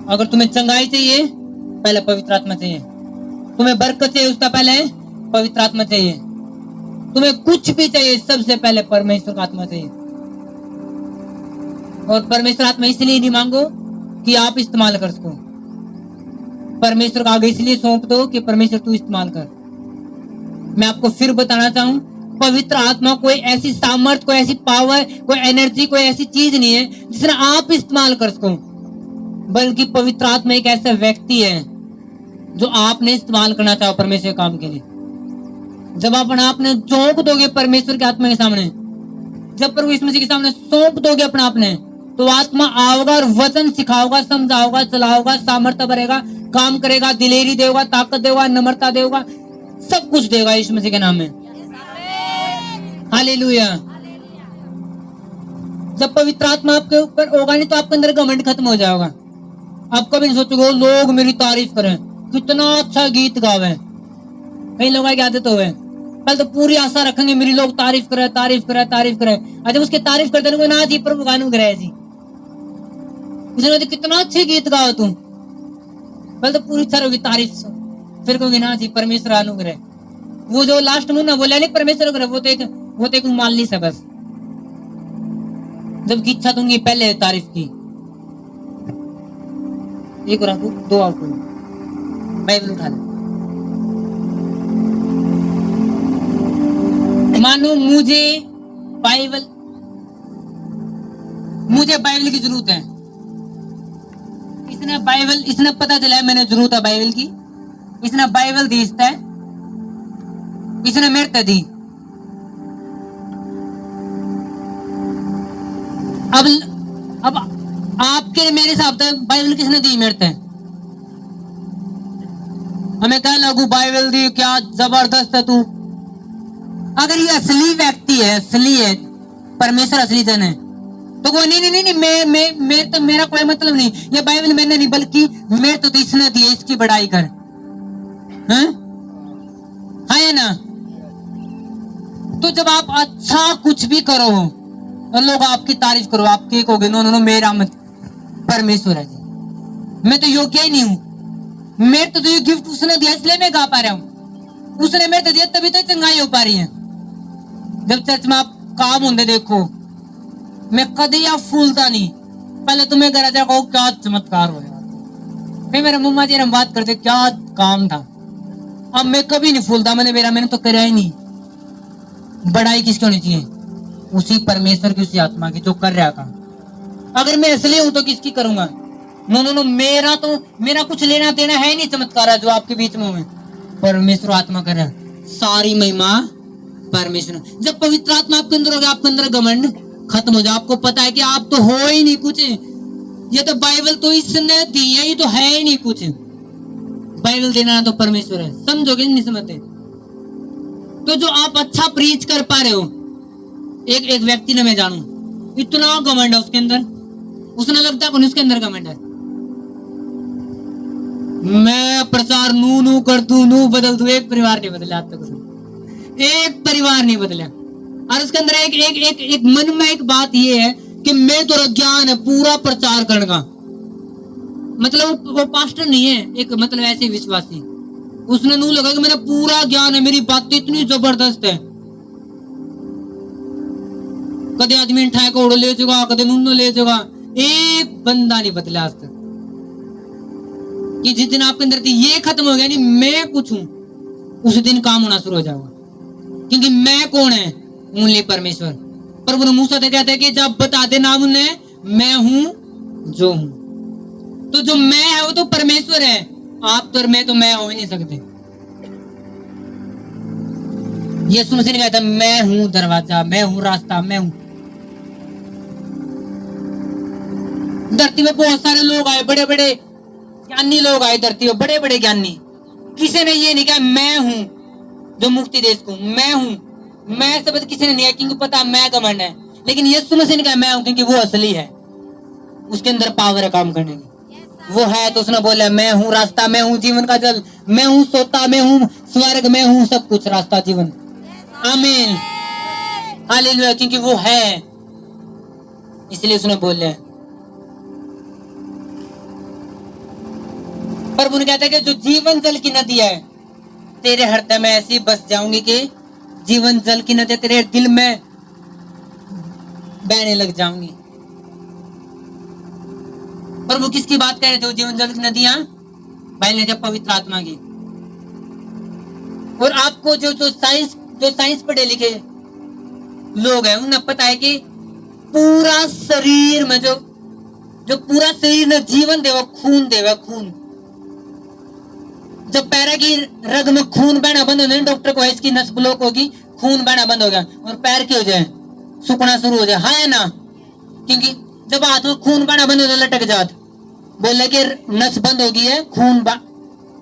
अगर तुम्हें चंगाई चाहिए पहले पवित्र आत्मा चाहिए, तुम्हें बरकत चाहिए उसका पहले पवित्र आत्मा चाहिए, तुम्हें कुछ भी चाहिए सबसे पहले परमेश्वर का आत्मा चाहिए। और परमेश्वर आत्मा इसलिए नहीं मांगो कि आप इस्तेमाल कर सको, परमेश्वर का आगे इसलिए सौंप दो कि परमेश्वर तू इस्तेमाल कर। मैं आपको फिर बताना चाहूं, पवित्र आत्मा कोई ऐसी सामर्थ, कोई ऐसी पावर, कोई एनर्जी, कोई ऐसी चीज नहीं है जिसने आप इस्तेमाल कर सको, बल्कि पवित्र आत्मा एक ऐसा व्यक्ति है जो आपने इस्तेमाल करना चाहो परमेश्वर के काम के लिए। जब अपना आपने झोंक दोगे परमेश्वर के आत्मा के सामने, जब प्रभु यीशु मसीह के सामने सौंप दोगे अपना आपने, तो आत्मा आओगा और वचन सिखाओगा, समझाओगा, चलाओगा, सामर्थ्य भरेगा, काम करेगा, दिलेरी देगा, ताकत देगा, नम्रता देगा, सब कुछ देगा यीशु मसीह के नाम में। हालेलुया। जब पवित्र आत्मा आपके ऊपर होगा नहीं तो आपके अंदर घमंड खत्म हो जाएगा। आप कभी नहीं सोचोगे लोग मेरी तारीफ करें, कितना अच्छा गीत गावे। कई लोगों की आदत हो है, पहले तो पूरी आशा रखेंगे मेरी लोग तारीफ करे, तारीफ करे, तारीफ करे। जब उसके तारीफ करते ना जी प्रभु गानू करे जी, उसने कितना अच्छे गीत गाओ तुम, पहले तो पूरी तरह की तारीफ, फिर कहोगे ना जी परमेश्वर अनुग्रह। वो जो लास्ट में ना बोला नहीं परमेश्वर करे, वो तो एक मालनी से बस। जबकि इच्छा दूंगी पहले तारीफ की। एक और दो आपको बाइबल उठा ले। मानो मुझे बाइबल की जरूरत है। इसने पता चला है मैंने जरूरत है बाइबल की, इसने बाइबल दी, इसने मेरे दी। अब आपके मेरे हिसाब से बाइबल किसने दी? मेरे। हमें कह लगू बाइबल दी, क्या जबरदस्त है तू। अगर ये असली व्यक्ति है, असली है, परमेश्वर असली जन है, तो वो नहीं मेरा कोई मतलब नहीं, ये बाइबल मैंने नहीं, बल्कि मेरे तो इसने दी, इसकी बड़ाई कर। है ना? तो जब आप अच्छा कुछ भी करो और लोग आपकी तारीफ करो, आप क्या कहोगे? नो मेरा मत, परमेश्वर है जी, मैं तो योग्य ही नहीं हूं। मेरे तो ये गिफ्ट उसने दिया इसलिए मैं गा पा रहा हूं, उसने मेरे तो दिया तभी तो चंगाई हो पा रही है। जब चर्च में आप काम होंगे देखो, मैं कभी या फूलता नहीं, पहले तुम्हें घर आ कहो क्या चमत्कार हो, फिर मेरे मम्मा जी हम बात करते क्या काम था, अब मैं कभी नहीं फूलता, मैंने तो कराया ही नहीं। बड़ाई किसकी होनी चाहिए? उसी परमेश्वर की, उसी आत्मा की जो कर रहा था। अगर मैं इसलिए हूं तो किसकी करूंगा? नो नो नो, मेरा कुछ लेना देना है नहीं चमत्कार जो आपके बीच में हुए। परमेश्वर आत्मा कर रहा है, सारी महिमा परमेश्वर। जब पवित्र आत्मा आपके अंदर हो गया, आपके अंदर घमंड खत्म हो जाए। आपको पता है कि आप तो हो ही नहीं कुछ, ये तो बाइबल तो इसने दी है, ये तो है ही नहीं कुछ। बाइबल देना तो परमेश्वर है, समझोगे नहीं समझते? तो जो आप अच्छा प्रीच कर पा रहे हो, एक व्यक्ति ने मैं जानू, इतना घमंड है उसके अंदर, उसने लगता है उसके अंदर घमंड है। मैं प्रचार नू कर दू, नू बदल दू, एक परिवार नहीं बदला आज तक उसने, एक परिवार नहीं बदला। और उसके अंदर एक मन में एक बात ये है कि मैं तो ज्ञान है पूरा प्रचार करने का। मतलब वो पास्टर नहीं है, एक मतलब ऐसे विश्वासी। उसने नू लगा कि मेरा पूरा ज्ञान है, मेरी बातें इतनी जबरदस्त है। कदे आदमी ठाए को ले चुका, कदे नूनो ले चुका, एक बंदा नहीं बदला आज तक। कि जिस दिन आपके अंदर ये खत्म हो गया नहीं मैं कुछ हूं, उस दिन काम होना शुरू हो जाएगा। क्योंकि मैं कौन है? ओनली परमेश्वर। प्रभु ने मूसा से कहते हैं कि जब बता दे नाम उन्हें, मैं हूं जो हूं। तो जो मैं है वो तो परमेश्वर है। आप तो मैं हो ही नहीं सकते। यीशु मसीह ने कहा था मैं हूं दरवाजा, मैं हूं रास्ता, मैं हूं। धरती में बहुत सारे लोग आए, बड़े बड़े ज्ञानी लोग आए धरती में, बड़े बड़े ज्ञानी। किसी ने ये नहीं कहा मैं हूं जो मुक्ति देश को, मैं हूं। मैं शब्द किसी ने नहीं है, क्योंकि पता मैं घमंड है। लेकिन यीशु मसीह ने कहा मैं हूं, क्योंकि वो असली है, उसके अंदर पावर है काम करने की। वो है तो उसने बोला मैं हूं रास्ता, मैं हूं जीवन का जल, मैं हूं सोता, मैं हूं स्वर्ग, मैं हूं सब कुछ, रास्ता जीवन। आमीन, हालेलुया। क्योंकि वो है, इसलिए उसने बोले। प्रभु ने कहता है कि जो जीवन जल की नदी है तेरे हृदय में ऐसी बस जाऊंगी कि जीवन जल की नदी तेरे दिल में बहने लग जाऊंगी। प्रभु किसकी बात कह रहे थे? जीवन जल की नदियां भाई ने जब पवित्र आत्मा की। और आपको जो साइंस पढ़े लिखे लोग हैं उन्हें पता है कि पूरा शरीर में जो पूरा शरीर में जीवन देवा खून देवा, खून। जब पैर की रग में खून बहना बंद हो जाए, डॉक्टर को इसकी नस ब्लॉक होगी, खून बहना बंद हो गया और पैर की हो जाए सूखना शुरू हो जाए, है ना? क्योंकि जब हाथ में खून बहना बंद हो जाए लटक जात, बोले कि नस बंद हो गई है, खून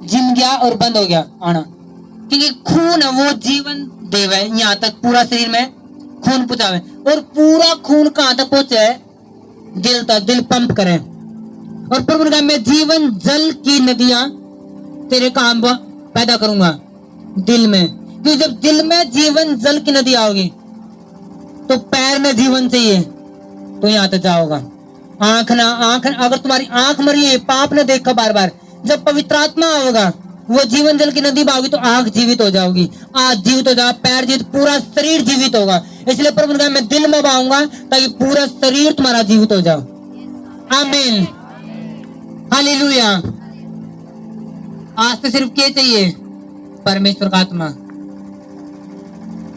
जिम गया और बंद हो गया आना। क्योंकि खून है वो जीवन देव है, यहाँ तक पूरा शरीर में खून पहुंचावे। और पूरा खून कहां तक पहुंचे है? दिल तक, दिल पंप करे। और प्रभु ने कहा मैं जीवन जल की नदियां तेरे काम पैदा करूंगा दिल में। क्योंकि जब दिल में जीवन जल की नदी आओगी तो पैर में जीवन चाहिए तो यहाँ तक जाओगा। आंख अगर तुम्हारी आंख मरी है, पाप ने देखा बार बार, जब पवित्र आत्मा आओगा वो जीवन जल की नदी बहाओगी तो आंख जीवित हो जाओगी, आज जीवित हो जाओ, पैर जीवित, पूरा शरीर जीवित होगा। इसलिए प्रभु ने कहा मैं दिल में बहाऊंगा ताकि पूरा शरीर तुम्हारा जीवित हो जाओ। आमीन, हालेलुया। आज तो सिर्फ क्या चाहिए? परमेश्वर का आत्मा।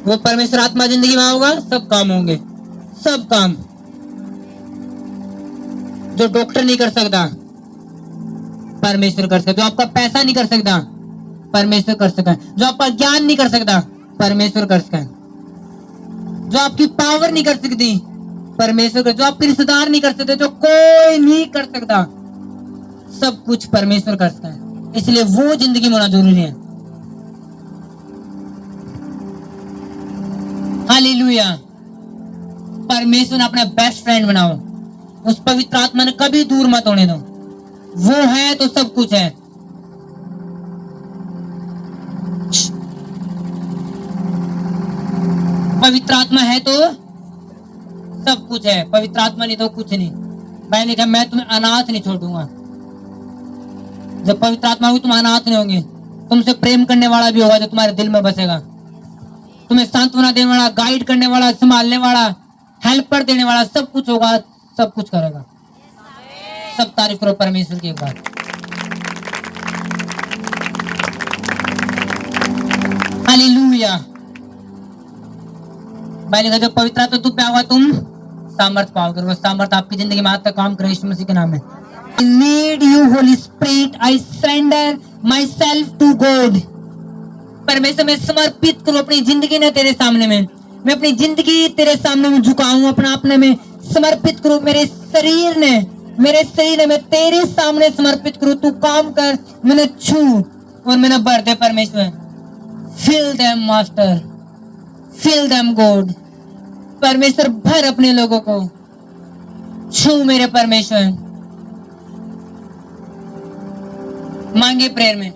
वो परमेश्वर आत्मा जिंदगी में होगा, सब काम होंगे, सब काम। जो डॉक्टर नहीं कर सकता परमेश्वर कर सकता, जो आपका पैसा नहीं कर सकता परमेश्वर कर सकता, जो आपका ज्ञान नहीं कर सकता परमेश्वर कर सकता, जो आपकी पावर नहीं कर सकती परमेश्वर कर, जो आपके रिश्तेदार नहीं कर सकते, जो कोई नहीं कर सकता, सब कुछ परमेश्वर कर सकता है। इसलिए वो जिंदगी में होना जरूरी है। हालेलुया। परमेश्वर अपना बेस्ट फ्रेंड बनाओ, उस पवित्र आत्मा ने कभी दूर मत होने दो। वो है तो सब कुछ है। पवित्र आत्मा है तो सब कुछ है, पवित्र आत्मा नहीं तो कुछ नहीं। मैंने लिखा मैं तुम्हें अनाथ नहीं छोड़ूंगा। जब पवित्र आत्मा होगी तुम अनाथ नहीं होंगे, तुमसे प्रेम करने वाला भी होगा जो तुम्हारे दिल में बसेगा, तुम्हें सांत्वना देने वाला, गाइड करने वाला, संभालने वाला, हेल्पर देने वाला, सब कुछ होगा, सब कुछ करेगा। सब तारीफ करो परमेश्वर की एक बार। हालेलुया। बाइबल का जो पवित्र आत्मा तुम पे हुआ तुम सामर्थ पाओगे, वो सामर्थ आपकी जिंदगी में आज तक काम करे यीशु मसीह के नाम में। I need you Holy Spirit, I surrender myself to God। परमेश्वर मैं समर्पित करूं अपनी जिंदगी ने तेरे सामने में, मैं अपनी जिंदगी तेरे सामने में झुकाऊं, अपना अपने में समर्पित करूं, मेरे शरीर ने मैं तेरे सामने समर्पित करूं। तू काम कर, मैंने छू और मैंने भर दे परमेश्वर। Fill them master, fill them God. परमेश्वर भर अपने लोगों को, छू मेरे परमेश्वर। मांगे प्रेयर में।